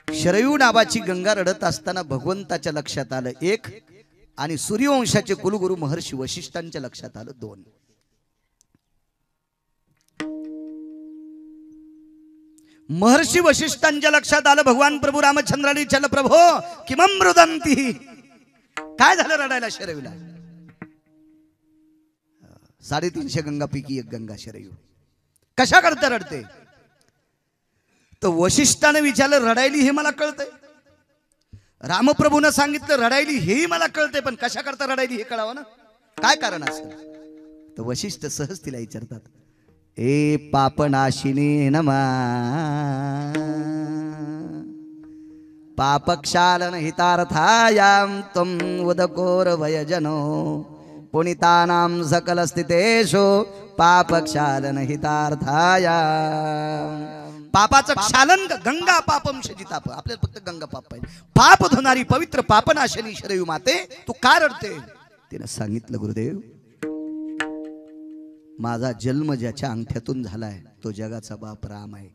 शरयू नावाची गंगा रडत असताना भगवंताच्या लक्षात आलं 1, आणि सूर्यवंशाचे कुलगुरू महर्षी वशिष्ठांच्या लक्षात आलं 2. महर्षी वशिष्ठांच्या लक्षात आलं भगवान प्रभू रामचंद्राने चल प्रभो किमं रुदंती. काय झालं रडायला शरयूला? 350 गंगापैकी 1 गंगा शरयू. कशा करता रडते? तर वशिष्ठाने विचारलं, रडायली हे मला कळतंय. रामप्रभूनं सांगितलं रडायली हेही मला कळतंय, पण कशा करता रडायली हे कळावं ना, काय कारण असतं? तर वशिष्ठ सहज तिला विचारतात, ए पापनाशिनी नमा पापक्षालन हितार्थायाम त्वं उदकोर वयजनो पुनितानां सकल स्थितेषु पापक्षालन हितार्थायाम. पापाचं क्षालन, गंगा पापम शजिताप. आपल्याला फक्त गंगा पाप पाहिजे. पाप धुणारी पवित्र पापनाशनी शरयू माते, तू का रडते? तिने सांगितलं, गुरुदेव माझा जन्म ज्याच्या अंगठ्यातून झालाय तो जगाचा बाप राम आहे.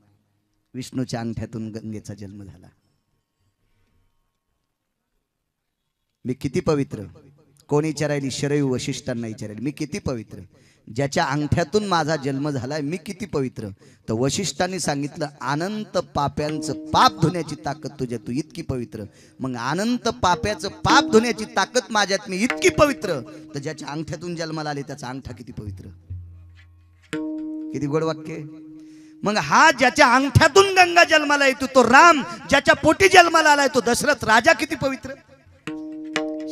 विष्णूच्या अंगठ्यातून गंगेचा जन्म झाला. मी किती पवित्र? कोणी विचारायली? शरयू वशिष्ठांना विचारायली, मी किती पवित्र? ज्याच्या अंगठ्यातून माझा जन्म झालाय मी किती पवित्र? तर वशिष्ठांनी सांगितलं, अनंत पाप्यांचं पाप धुण्याची ताकद तुझ्यात, तू इतकी पवित्र. मग अनंत पाप्याचं पाप धुण्याची ताकद माझ्यात, मी इतकी पवित्र, तर ज्याच्या अंगठ्यातून जन्माला आले त्याचा अंगठा किती पवित्र. किती गोड वाक्य. मग हा ज्याच्या अंगठ्यातून गंगा जन्माला येतो तो राम, ज्याच्या पोटी जन्माला आलाय तो दशरथ राजा किती पवित्र.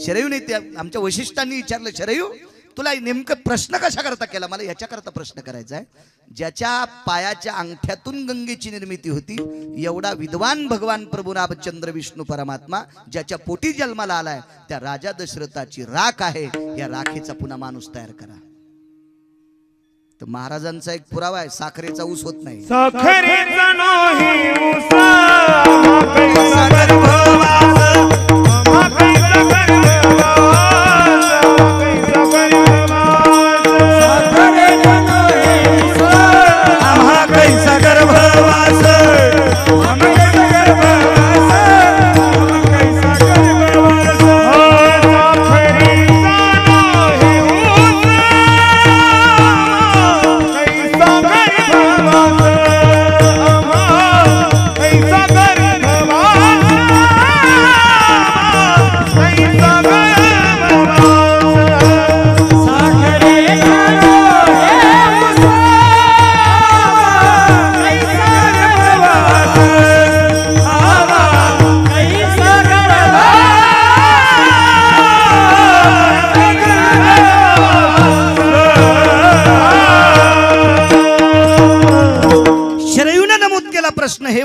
शरयू नाही, त्या आमच्या वशिष्ठांनी विचारलं, शरयू तुला नेमकं प्रश्न कशा करता केला? मला याच्या करता प्रश्न करायचा आहे. ज्याच्या पायाच्या अंगठ्यातून गंगेची निर्मिती होती, एवढा विद्वान भगवान प्रभू रामचंद्र विष्णू परमात्मा ज्याच्या पोटी जन्माला आलाय, त्या राजा दशरथाची राख आहे. या राखीचा पुन्हा माणूस तयार करा. तर महाराजांचा एक पुरावा आहे, साखरेचा ऊस होत नाही. साखरेचा नाही ऊस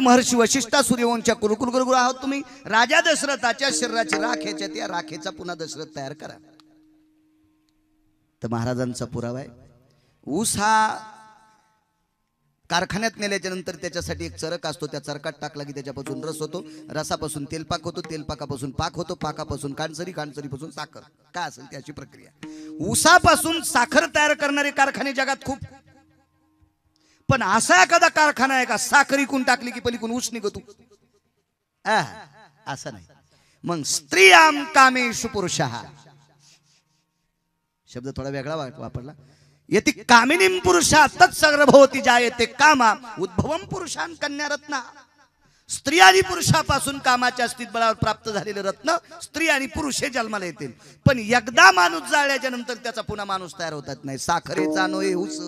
महर्षी वशिष्ठा सूर्यवंशच्या कुलकुल गुरु आहोत तुम्ही. राजा दशरथाच्या शरीराची राख ह्याच्या त्या राखेचा पुन्हा दशरथ तयार करा. तर महाराजांचा पुरावा आहे. ऊस हा कारखान्यात नेल्याच्या नंतर त्याच्यासाठी एक चरक असतो. त्या चरकात टाकला की त्याच्यापासून रस होतो, रसापासून तेलपाक होतो, तेलपाकापासून पाक होतो, पाकापासून कांचरी, कांचरीपासून साखर. काय असेल त्याची प्रक्रिया. ऊसापासून साखर तयार करणारे कारखाने जगात खूप, पण असा एखादा कारखाना आहे का साखर इकून टाकली की पलीकडून ऊस निघतो? असं नाही. मग स्त्रियाम कामेषु पुरुषः शब्द थोडा वेगळा वापरला. यति कामिनीं पुरुषा तत्सर्वभवती जायते कामा उद्भवम पुरुषान कन्यारत्ना. स्त्री आणि पुरुषापासून कामाच्या अस्तित्वावर प्राप्त झालेले रत्न स्त्री आणि पुरुष हे जन्माला येतील. पण एकदा माणूस जाळल्याच्या नंतर त्याचा पुन्हा माणूस तयार होतात नाही. साखरेचा नोय ऊस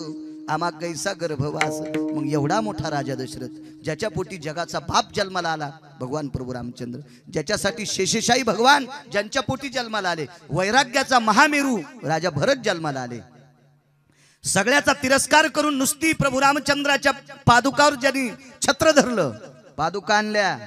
आमा कैसा गर्भवास. मग एवढा मोठा राजा दशरथ, ज्याच्या पोटी जगाचा बाप जन्माला आला भगवान प्रभू रामचंद्र, ज्याच्यासाठी शेषशाही भगवान ज्यांच्या पोटी जन्माला आले, वैराग्याचा महामेरू राजा भरत जन्माला आले, सगळ्याचा तिरस्कार करून नुसती प्रभू रामचंद्राच्या पादुकावर ज्यांनी छत्र धरलं, पादुका आणल्या,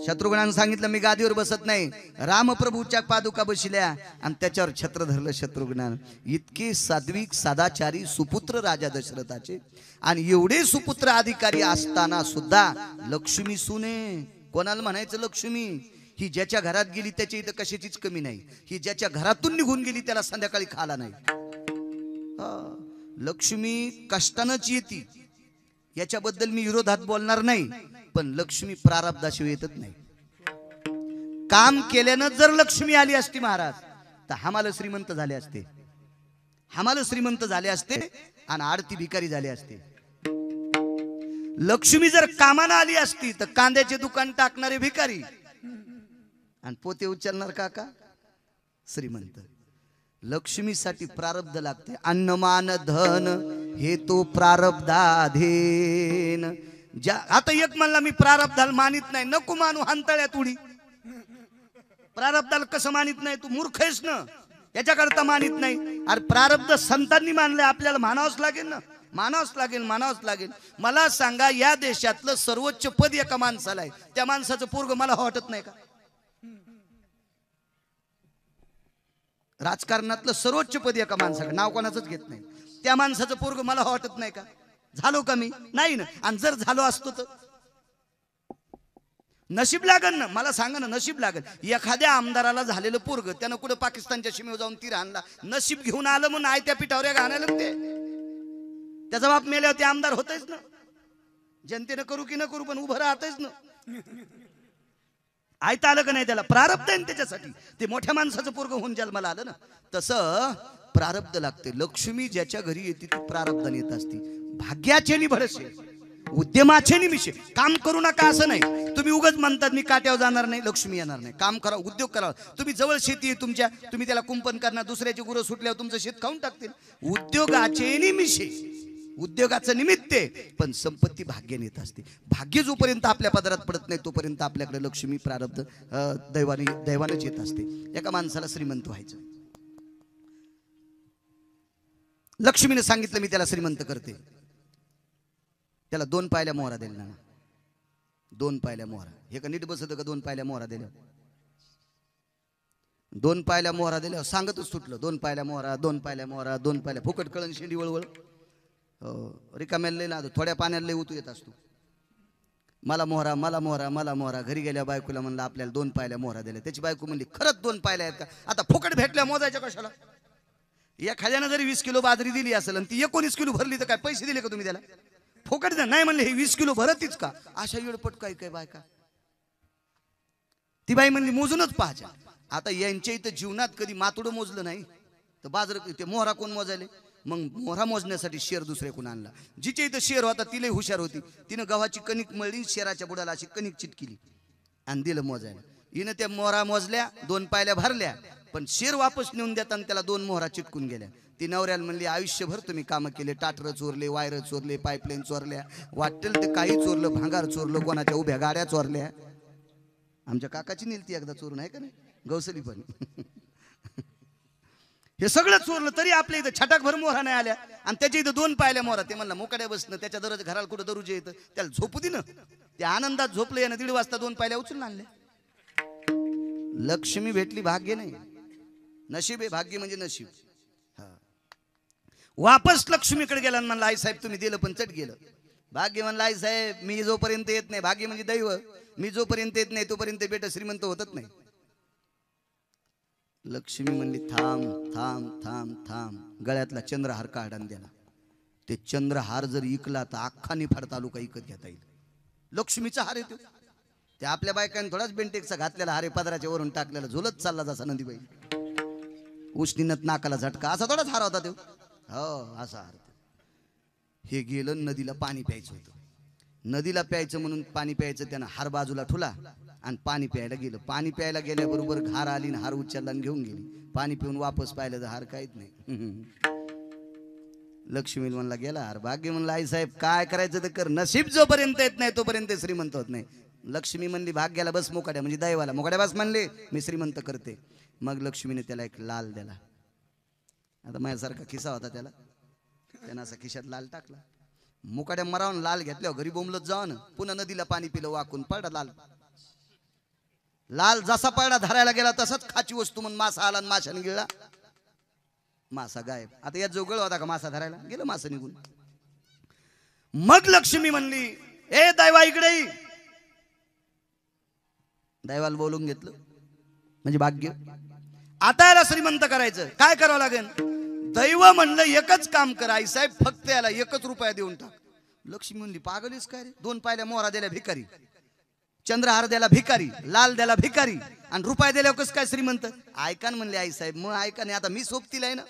शत्रुघ्नानं सांगितलं मी गादीवर बसत नाही, रामप्रभूच्या पादुका बसल्या आणि त्याच्यावर छत्र धरलं शत्रुघ्नानं. इतके सात्विक सदाचारी सुपुत्र राजा दशरथाचे, आणि एवढे सुपुत्र अधिकारी असताना सुद्धा लक्ष्मी सुने. कोणाला म्हणायचं लक्ष्मी? ही ज्याच्या घरात गेली त्याच्या इथं कशाचीच कमी नाही. ही ज्याच्या घरातून निघून गेली त्याला संध्याकाळी खाला नाही. लक्ष्मी कष्टानंच येते, याच्याबद्दल मी विरोधात बोलणार नाही, पण लक्ष्मी प्रारब्धाशिवाय येतच नाही. काम केल्यानं जर लक्ष्मी आली असती महाराज तर आम्हाला श्रीमंत झाले असते, आम्हाला श्रीमंत झाले असते आणि आरती भिकारी झाले असते. लक्ष्मी जर कामानं आली असती तर कांद्याचे दुकान टाकणारे भिकारी आणि पोते उचलणार काका श्रीमंत. लक्ष्मीसाठी प्रारब्ध लागते. अन्नमान धन हे तो प्रारब्धाधीन. आता एक म्हणला मी प्रारब्धाला मानित नाही, नको मानू हांतळ्यात उडी. प्रारब्धाला कसं मानित नाही? तू मूर्ख आहेस ना, याच्याकरता मानित नाही. अरे प्रारब्ध संतांनी मानलंय, आपल्याला मानावंच लागेल ना, मानावंच लागेल, मानावंच लागेल. मला सांगा, या देशातलं सर्वोच्च पद एका माणसाला आहे, त्या माणसाचं पोरग मला वाटत नाही का? राजकारणातलं सर्वोच्च पद एका माणसाकडे, नाव कोणाचंच घेत नाही, त्या माणसाचं पोरग मला वाटत नाही का? झालो का मी? नाही ना. आणि जर झालो असतो तर नशीब लागन ना, मला सांगा ना, नशीब लागन. एखाद्या आमदाराला झालेलं पोरग त्यानं कुठं पाकिस्तानच्या सीमेवर जाऊन तीर आणला, नशीब घेऊन आलं म्हणून आय त्या पिठावर घालायला ते त्याचा बाप मेल्यावर ते आमदार होतच ना. जनतेनं करू की न करू पण उभं राहतच ना. आयता आलं का नाही, त्याला प्रारब्ध आहे त्याच्यासाठी. ते मोठ्या माणसाचं पोरग होऊन जन्माला आलं ना, तसं प्रारब्ध लागते. लक्ष्मी ज्याच्या घरी येते ती प्रारब्धाने येत असते. भाग्याचे नि भरसे, उद्यमाचे निमिषे. काम करू नका असं नाही. तुम्ही उगाच म्हणतात मी काट्यावर जाणार नाही, लक्ष्मी येणार नाही. काम करा, उद्योग करा. तुम्ही जवळ शेती आहे तुमच्या, तुम्ही त्याला कुंपण करणार, दुसऱ्याची गुरं सुटल्यावर तुमचं शेत खाऊन टाकतील. उद्योगाचे निमिषे, उद्योगाचं निमित्त आहे, पण संपत्ती भाग्याने येत असते. भाग्य जोपर्यंत आपल्या पदरात पडत नाही तोपर्यंत आपल्याकडे लक्ष्मी प्रारब्ध दैवानेच येत असते. एका माणसाला श्रीमंत व्हायचं, लक्ष्मीने सांगितलं मी त्याला श्रीमंत करते. त्याला 2 पायल्या मोहरा दिल्या ना, 2 पायल्या मोहरा. हे का नीट बसत का? 2 पायल्या मोहरा दिल्या, 2 पायल्या मोहरा दिल्या, सांगतच सुटलं. 2 पायल्या मोहरा, 2 पायल्या मोहरा, 2 पायल्या. फुकट कळण शेंडी वळवळ. रिकाम्याला लई ना, थोड्या पाण्याला लई उतू येत असतो. मला मोहरा, मला मोहरा, मला मोहरा. घरी गेल्या बायकोला म्हणलं आपल्याला 2 पायल्या मोहरा दिल्या. त्याची बायको म्हणली खरंच 2 पायल्या आहेत का? आता फुकट भेटल्या मोजायच्या कशाला? एखाद्यानं जरी 20 किलो बाजरी दिली असेल आणि ती 19 किलो भरली तर काय पैसे दिले का तुम्ही त्याला? फुकट द्या. नाही म्हणले हे 20 किलो भरतीच का? अशा येडपट काय काय बायका. ती बाई म्हणली मोजूनच पाहायच्या. आता यांच्या इथं जीवनात कधी मातुडं मोजलं नाही तर बाजार ते मोहरा कोण मोजायले? मग मोहरा मोजण्यासाठी शेर दुसरे कोण आणला. जिच्या इथं शेर होता ती लई हुशार होती. तिनं गव्हाची कणिक मळली, शेराच्या बुडाला अशी कणिक चिटकिली आणि दिलं मोजायला. हिनं त्या मोहरा मोजल्या, 2 पायल्या भरल्या, पण शेर वापस नेऊन देताना त्याला 2 मोहरा चिटकून गेल्या. ती नवऱ्याला म्हणली आयुष्यभर तुम्ही कामं केले, टाटर चोरले, वायर चोरले, पाईपलाईन चोरल्या, वाटेल ते काही चोरलं, भांगार चोरलं, कोणाच्या उभ्या गाड्या चोरल्या. आमच्या काकाची नेलती एकदा चोरून, आहे का नाही? गौसली पण हे सगळं चोरलं तरी आपल्या इथं छटाकभर मोहरा नाही आल्या. आणि त्याच्या इथं 2 पायल्या मोहरा. ते म्हणला मोकड्या बसणं, त्याच्या दरज घराला कुठं दरुजे येतं, त्याला झोपू दे ना, ते आनंदात झोपले ना 1:30 वाजता 2 पायल्या उचलून आणले. लक्ष्मी भेटली भाग्य नाही, नशीब आहे. भाग्य म्हणजे नशीब. हा, वापस लक्ष्मीकडे गेला आणि म्हणला आई साहेब तुम्ही दिलं पण चट गेलं. भाग्य म्हणला आई साहेब मी जोपर्यंत येत नाही, भाग्य म्हणजे दैव, मी जोपर्यंत येत नाही तोपर्यंत बेटा श्रीमंत होतच नाही. लक्ष्मी म्हणली थांब थांब थांब थांब. गळ्यातला चंद्रहार काढून द्याला. ते चंद्रहार जर इकला तर अख्खा निफाड तालुका इकत घेता येईल. लक्ष्मीचा हार येतो. ते आपल्या बायकांनी थोडाच बेंटेक्सचा घातलेला हारे पदराच्या वरून टाकलेला झुलत चालला जसा नंदीबाई. उष्णीनत नाकाला झटका असा थोडाच हार होता तो. हो असा हार. हे गेलं नदीला पाणी प्यायचं होतं. नदीला प्यायचं म्हणून पाणी प्यायचं त्यानं हार बाजूला ठुला आणि पाणी प्यायला गेलं. पाणी प्यायला गेल्याबरोबर घार आली आणि हार उचलला आणि घेऊन गेली. पाणी पिऊन वापस पाहिलं तर हार काहीच नाही. लक्ष्मी म्हणला गेला हार. भाग्य म्हणला आई साहेब काय करायचं तर कर, नशीब जोपर्यंत येत नाही तोपर्यंत श्रीमंत होत नाही. लक्ष्मी म्हणली भाग्याला बस मोकाड्या म्हणजे दैवाला मोकाड्या बस म्हणले मी श्रीमंत करते. मग लक्ष्मीने त्याला एक लाल दिला. आता माझ्यासारखा खिसा होता त्याला, त्यानं असा खिशात लाल टाकला. मुकाड्या मरावून लाल घेतल्यावर घरी बोंबलत जावा ना. पुन्हा नदीला पाणी पिलं वाकून पडला लाल. लाल जसा पडला धरायला गेला तसाच खाची वस्तू म्हणून मासा आला आणि माशाने गिळला. मासा गायब. आता यात जो गळ होता का मासा धरायला गेलं मासा निघून. मग लक्ष्मी म्हणली ए दैवा इकडे. दैवाला बोलून घेतलं म्हणजे भाग्य. आता याला श्रीमंत करायचं काय करावं लागेल. दैव म्हणलं एकच काम कर आई साहेब फक्त याला 1 रुपया देऊन टाक. लक्ष्मी म्हणली पागलीस काय रे, 2 पायल्या मोहरा दिल्या भिकारी, चंद्रहार द्याला भिकारी, लाल द्याला भिकारी आणि रुपया दिल्यावर कसं काय श्रीमंत. ऐका म्हणले आई साहेब. मग ऐका नाही आता मी सोबतीला आहे ना.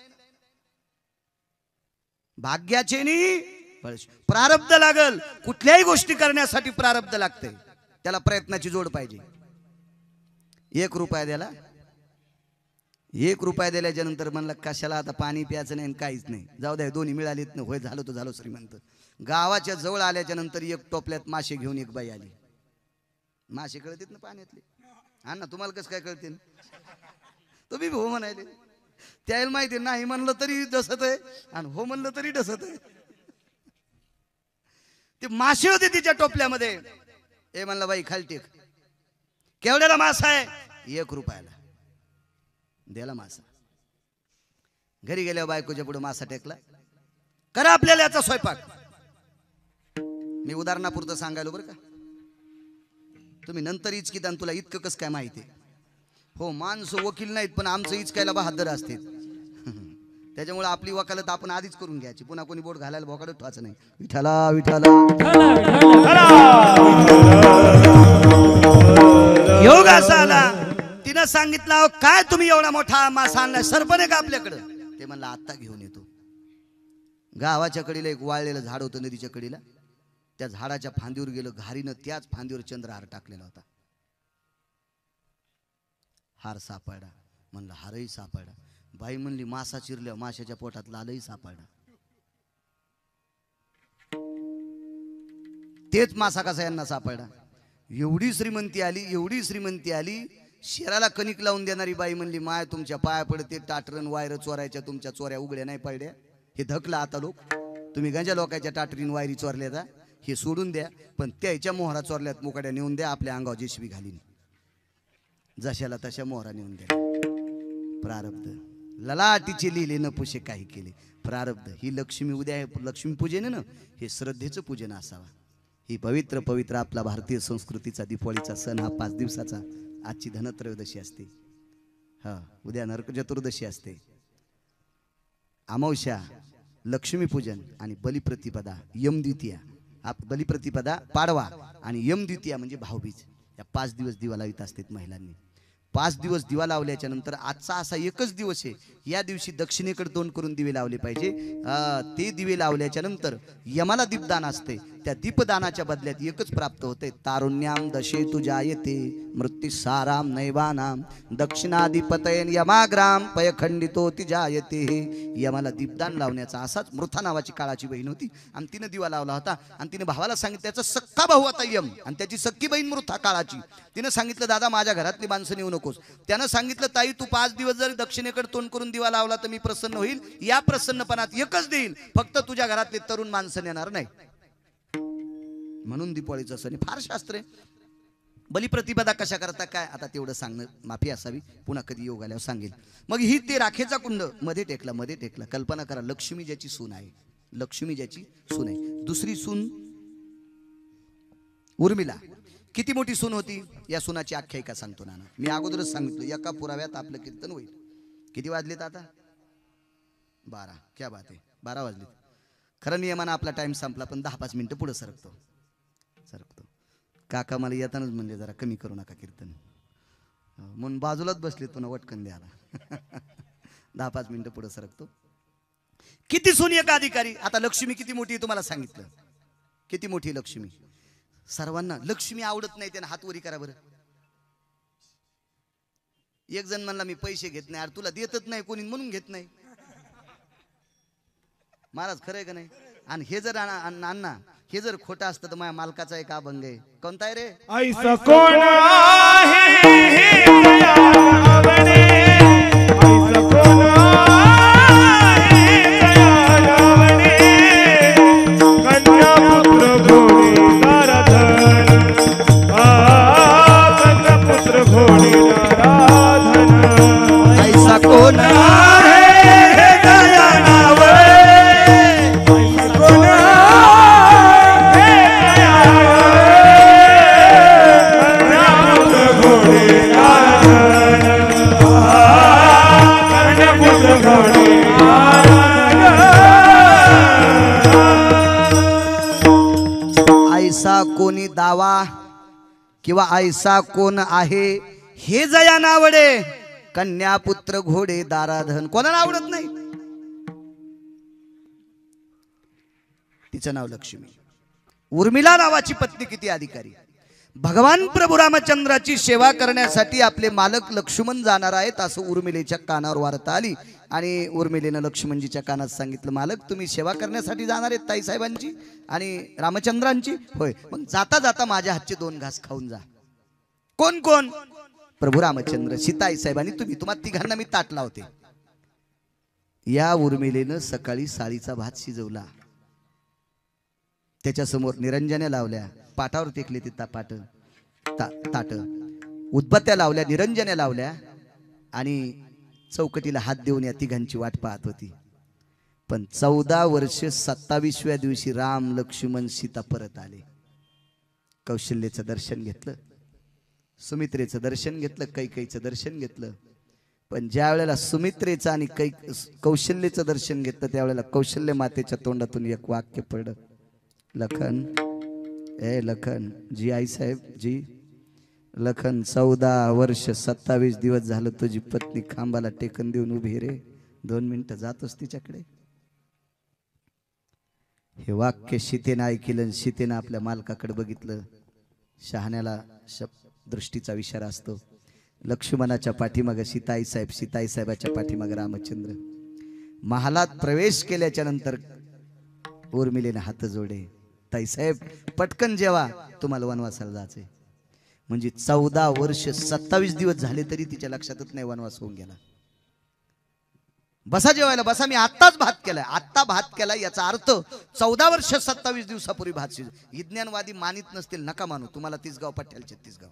भाग्याचे नी प्रारब्ध लागल. कुठल्याही गोष्टी करण्यासाठी प्रारब्ध लागते, त्याला प्रयत्नाची जोड पाहिजे. 1 रुपया द्याला. 1 रुपया दिल्याच्या नंतर म्हणलं कशाला आता पाणी प्यायचं नाही काहीच नाही, जाऊ द्या दोन्ही मिळालीत ना. होय झालो तो झालो श्रीमंत. गावाच्या जवळ आल्याच्या नंतर 1 टोपल्यात मासे घेऊन एक बाई आली. मासे कळतात ना पाण्यातले. हा ना तुम्हाला कसं काय कळते. तुम्ही हो म्हणायले. त्याला माहिती नाही म्हणलं तरी डसत आहे आणि हो म्हणलं तरी डसत आहे. ते मासे होते तिच्या टोपल्यामध्ये. ए म्हणलं बाई खाली टेक. केवढ्याला मासा आहे. 1 रुपयाला. द्याला मासा. घरी गेल्यावर बायकोच्या पुढे मासा टेकला. करा आपल्याला याचा स्वयंपाक. मी उदाहरणापुरतं सांगायलो बरं का. तुम्ही नंतर इचकीत आणि तुला इतकं कसं काय माहिती. हो माणसं वकील नाहीत पण आमचं इचकायला बहादर असते. त्याच्यामुळे आपली वकालत आपण आधीच करून घ्यायची. पुन्हा कोणी बोट घालायला बोकाडत ठेवायचं नाही. विठाला विठाला योग असा आला. तिनं सांगितलं काय तुम्ही एवढा मोठा मासा आणलाय सरपण आहे का आपल्याकडं. ते म्हणलं आत्ता घेऊन येतो. गावाच्या कडेला एक वाळलेलं झाड होतं नदीच्या कडेला. त्या झाडाच्या फांदीवर गेलं. घारीनं त्याच फांदीवर चंद्रहार टाकलेला होता. हार सापडला. म्हणलं हारही सापडला. बाई म्हणली मासा चिरल्या माशाच्या पोटात लालही सापडला. तेच मासा कसा यांना सापडला. एवढी श्रीमंती आली, एवढी श्रीमंती आली. शेराला कणिक लावून देणारी बाई म्हणली माय तुमच्या पाया पडते. टाटरन वायर चोरायच्या तुमच्या चोऱ्या उघड्या नाही पडल्या. हे धकला आता लोक. तुम्ही गंजा लोकांच्या टाटरीन वायरी चोरल्या हे सोडून द्या. पण त्याच्या मोहरा चोरल्यात मुकाड्या नेऊन द्या. आपल्या अंगावर जेशवी घालीन. जशाला तशा मोहरा नेऊन द्या. प्रारब्ध ललाटीचे लिहिले न पुशे काही केले. प्रारब्ध ही लक्ष्मी. उद्या लक्ष्मी पूजन आहे ना. हे श्रद्धेचं पूजन असावा. ही पवित्र पवित्र आपला भारतीय संस्कृतीचा दीपावलीचा सण हा 5 दिवसाचा. आजची धनत्रयोदशी असते. हा उद्या नरक चतुर्दशी असते. अमावस्या लक्ष्मीपूजन आणि बलिप्रतिपदा यमद्वितीया. बलिप्रतिपदा पाडवा आणि यमद्वितीया म्हणजे भाऊबीज. या 5 दिवस दिवा लावित असतात महिलांनी. 5 दिवस दिवा लावल्याच्या नंतर आजचा असा एकच दिवस आहे. या दिवशी दक्षिणेकडे तोंड करून दिवे लावले पाहिजे. ते दिवे लावल्याच्या नंतर यमाला दीपदान असते. त्या दीपदानाच्या बदल्यात एकच प्राप्त होते. तारुण्याम दशेतु जायते मृत्युसाराम नैवानाम दक्षिणाधिपतयन यमाग्राम पयखंडितो ती जायते. यमाला दीपदान लावण्याचा असाच मृथा नावाची काळाची बहीण होती आणि तिने दिवा लावला होता. आणि तिने भावाला सांगितलं. त्याचा सक्का भाऊ आता यम आणि त्याची सक्की बहीण मृथा काळाची. तिने सांगितलं दादा माझ्या घरातली माणसं नेऊ नकोस. त्यानं सांगितलं ताई तू 5 दिवस जर दक्षिणेकडे तोंड करून दिवा लावला तर मी प्रसन्न होईल. या प्रसन्नपणात एकच देईल फक्त तुझ्या घरातले तरुण माणसं नेणार नाही. म्हणून दीपावलीचा सण आहे. फार शास्त्र आहे. बलिप्रतिपदा कशा करता काय आता तेवढं सांगणं माफी असावी, पुन्हा कधी योग आल्यावर सांगेल. मग ही ते राखेचा कुंड मध्ये टेकला. कल्पना करा, लक्ष्मी ज्याची सून आहे, लक्ष्मी ज्याची सून आहे. दुसरी सून उर्मिला. किती मोठी सून होती या सुनाची आख्यायिका सांगतो नाना. मी अगोदरच सांगितलं एका पुराव्यात आपलं कीर्तन होईल. किती वाजलेत आता? 12. क्या बात आहे, 12 वाजलेत. खरं नियमानं आपला टाइम संपला, पण 10-5 मिनिटं पुढे सरकतो. काका मला येतानाच म्हणले जरा कमी करू नका कीर्तन, म्हणून बाजूलाच बसले, पुन्हा वटकन द्यायला. 10-5 मिनिटं पुढे सरकतो. किती सून एक अधिकारी. आता लक्ष्मी किती मोठी आहे तुम्हाला सांगितलं. किती मोठी लक्ष्मी. सर्वांना लक्ष्मी आवडत नाही, त्याने हात वरी करा बरं. एक जण म्हणला मी पैसे घेत नाही. अरे तुला देतच नाही कोणी म्हणून घेत नाही. महाराज खरंय का नाही? आणि हे जर अण्णा हे जर खोटं असतं तर माझ्या मालकाचा एक अभंग आहे. कोणता आहे रे? ऐसा कोण आहे हे जया आवडे, ऐसा कोण आहे जया आवडे, कन्या पुत्र घोडीदार धन, कन्या पुत्र घोडीदार धन. ऐसा कोण आहे हे जया आवडे, ऐसा कोण ऐसा कोणी दावा किंवा ऐसा कोण आहे हे जया नावडे, कन्या पुत्र घोडे दाराधन. कोणाला आवडत नाही? तिचं नाव लक्ष्मी. उर्मिला नावाची पत्नी किती अधिकारी. भगवान प्रभू रामचंद्राची सेवा करण्यासाठी आपले मालक लक्ष्मण जाणार आहेत असं उर्मिलेच्या कानावर वार्ता आली. आणि उर्मिलेनं लक्ष्मणजीच्या कानात सांगितलं, मालक तुम्ही सेवा करण्यासाठी जाणार आहेत ताईसाहेबांची आणि रामचंद्रांची? होय. मग जाता जाता माझ्या हातचे 2 घास खाऊन जा. कोण कोण? प्रभू रामचंद्र, सीताई साहेब आणि तुम्ही. तुम्हाला तिघांना मी ताट लावते. या उर्मिलेनं सकाळी साळीचा भात शिजवला, त्याच्यासमोर निरंजने लावल्या, पाटावर टेकले ते ताट, उदबत्त्या लावल्या, निरंजने लावल्या आणि चौकटीला हात देऊन या तिघांची वाट पाहत होती. पण 14 वर्ष 27व्या दिवशी राम लक्ष्मण सीता परत आले. कौशल्येचं दर्शन घेतलं, सुमित्रेचं दर्शन घेतलं, कैकेयीचं दर्शन घेतलं. पण ज्या वेळेला सुमित्रेचं आणि कौशल्येचं दर्शन घेतलं त्यावेळेला कौशल्य मातेच्या तोंडातून एक वाक्य पडलं, लखन, ए लखन जी आई साहेब जी, लखन 14 वर्ष 27 दिवस झालं तुझी पत्नी खांबाला टेकन देऊन उभी रे, 2 मिनिटं जातोस तिच्याकडे. हे वाक्य सीतेनं ऐकलं. सीतेनं आपल्या मालकाकडे बघितलं. शहाण्याला दृष्टीचा विचार असतो. लक्ष्मणाच्या पाठीमागे सीताई साहेब, सीताई साहेबाच्या पाठीमागे रामचंद्र. महालात प्रवेश केल्याच्या नंतर उर्मिलेने हात जोडे, ताईसाहेब पटकन जेवा, तुम्हाला वनवासाला जायचंय. म्हणजे 14 वर्ष 27 दिवस झाले तरी तिच्या लक्षातच नाही वनवास होऊन गेला. बसा जेवायला बसा, मी आत्ताच भात केलाय, आत्ता भात केलाय. याचा अर्थ 14 वर्ष 27 दिवसापूर्वी भात शिज. विज्ञानवादी मानित नसतील नका मानू, तुम्हाला 30 गाव पठ्याल 36 गाव.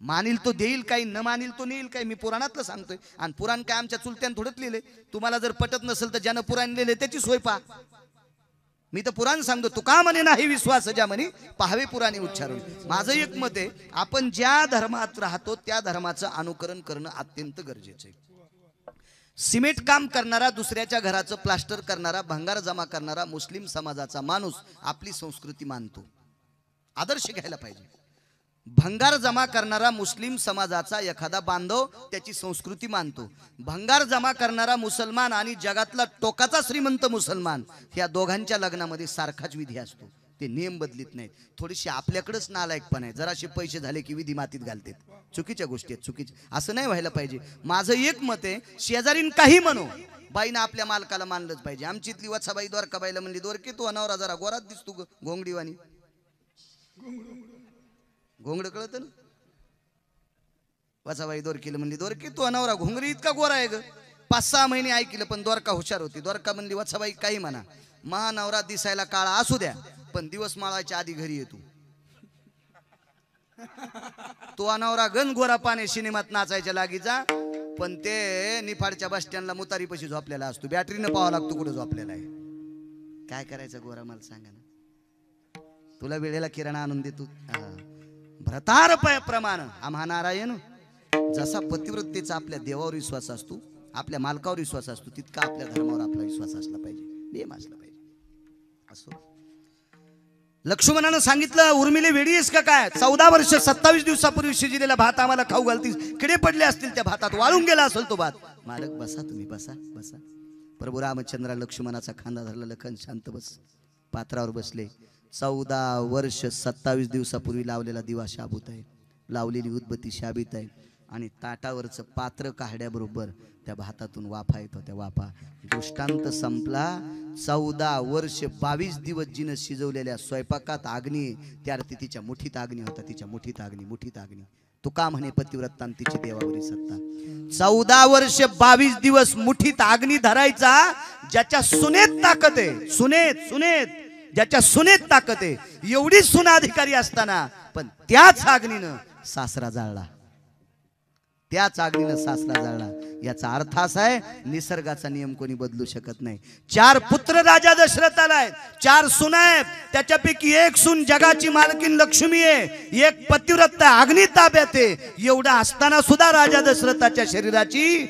मानील तो देईल काही, न मानील तो नेईल काही. मी पुराणातलं सांगतोय. आणि पुराण काय आमच्या चुलत्यान थोडत लिहिले. तुम्हाला जर पटत नसेल तर ज्यानं पुराण लिहिले त्याची सोय पहा. मी तर पुराण सांगतो. तू का म्हणे नाही विश्वास ज्या म्हणे पाहावे पुराणे उच्चारून. माझं एक मत आहे, आपण ज्या धर्मात राहतो त्या धर्माचं अनुकरण करणं अत्यंत गरजेचं आहे. सिमेंट काम करणारा, दुसऱ्याच्या घराचं प्लास्टर करणारा, भंगार जमा करणारा मुस्लिम समाजाचा माणूस आपली संस्कृती मानतो, आदर्श घ्यायला पाहिजे. भंगार जमा करणारा मुस्लिम समाजाचा एखादा बांधव त्याची संस्कृती मानतो. भंगार जमा करणारा मुसलमान आणि जगातला टोकाचा श्रीमंत मुसलमान, ह्या दोघांच्या लग्नामध्ये सारखाच विधी असतो. ते नियम बदलित नाहीत. थोडीशी आपल्याकडेच नालायकपण आहे. जराशे पैसे झाले की विधी मातीत घालतात. चुकीच्या गोष्टी आहेत, चुकीच्या. असं नाही व्हायला पाहिजे. माझं एक मत आहे, शेजारीन काही म्हणो, बाईनं आपल्या मालकाला मानलंच पाहिजे. आमची इथली वत्साबाई द्वारकाबाईला म्हणली, द्वारके तू अनावरा जरा गोरात दिसतो घोंगडीवाणी. घोंगड कळत ना. वत्साबाई द्वारकेला म्हणली, द्वारके तू अनावरा घोंगडी इतका गोरा आहे ग. 5-6 महिने ऐकलं, पण द्वारका हुशार होती. द्वारका म्हणली, वत्साबाई काही म्हणा, महानवरा दिसायला काळा असू द्या, पण दिवस माळायच्या आधी घरी येतो. तो अनावरा गण गोरा पाने सिनेमात नाचायच्या लागीचा, पण ते निफाडच्या बस स्टँडला मुतारीपाशी झोपलेला असतो. बॅटरीनं पाहावं लागतो कुठं झोपलेला आहे. काय करायचं गोरा मला सांगा ना. तुला वेळेला किराणा आणून देतो. भ्रतार प्रमाण आम्हा नारायण. जसा पतिवृत्तीचा आपल्या देवावर विश्वास असतो, आपल्या मालकावर विश्वास असतो, तितका आपल्या धर्मावर आपला विश्वास असला पाहिजे, नियम असला पाहिजे. असो लक्ष्मणानं सांगितलं, उर्मिले वेडी आहेस का काय? 14 वर्ष 27 दिवसापूर्वी शिजलेला भात आम्हाला खाऊ घालतीस. किडे पडले असतील त्या भातात, वाळून गेला असेल तो भात. मालक बसा, तुम्ही बसा बसा. प्रभू रामचंद्र लक्ष्मणाचा खांदा धरला. लखन शांत बस. पात्रावर बसले. 14 वर्ष 27 दिवसापूर्वी लावलेला दिवा शाबूत आहे, लावलेली उदबत्ती शाबीत आहे, आणि ताटावरचं पात्र काढल्याबरोबर त्या भातातून वाफा येतो. त्या वाफा दृष्टांत संपला. 14 वर्ष 22 दिवस जिनं शिजवलेल्या स्वयंपाकात अग्नी, त्यावरती तिच्या मुठीत अग्नी होता. तिच्या मुठीत अग्नी, मुठीत अग्नी. तुका म्हणे पतिव्रतां तिची देवावरी सत्ता. 14 वर्ष 22 दिवस मुठीत अग्नी धरायचा. ज्याच्या सुनेत ताकद आहे, सुनेत सुनेत ज्याच्या सुनेत ताकद आहे, एवढी सुनाधिकारी असताना पण त्याच अग्नीनं सासरा जाळला. त्याच अग्नीनं सासरा जाळला. याचा अर्थ असा आहे, निसर्गाचा नियम कोणी बदलू शकत नाही. 4 पुत्र राजा दशरथाला आहेत, 4 सुना आहेत. त्याच्यापैकी एक सून जगाची मालकीन लक्ष्मी आहे, एक पतिव्रत अग्नी ताब्यात आहे. एवढा असताना सुद्धा राजा दशरथाच्या शरीराची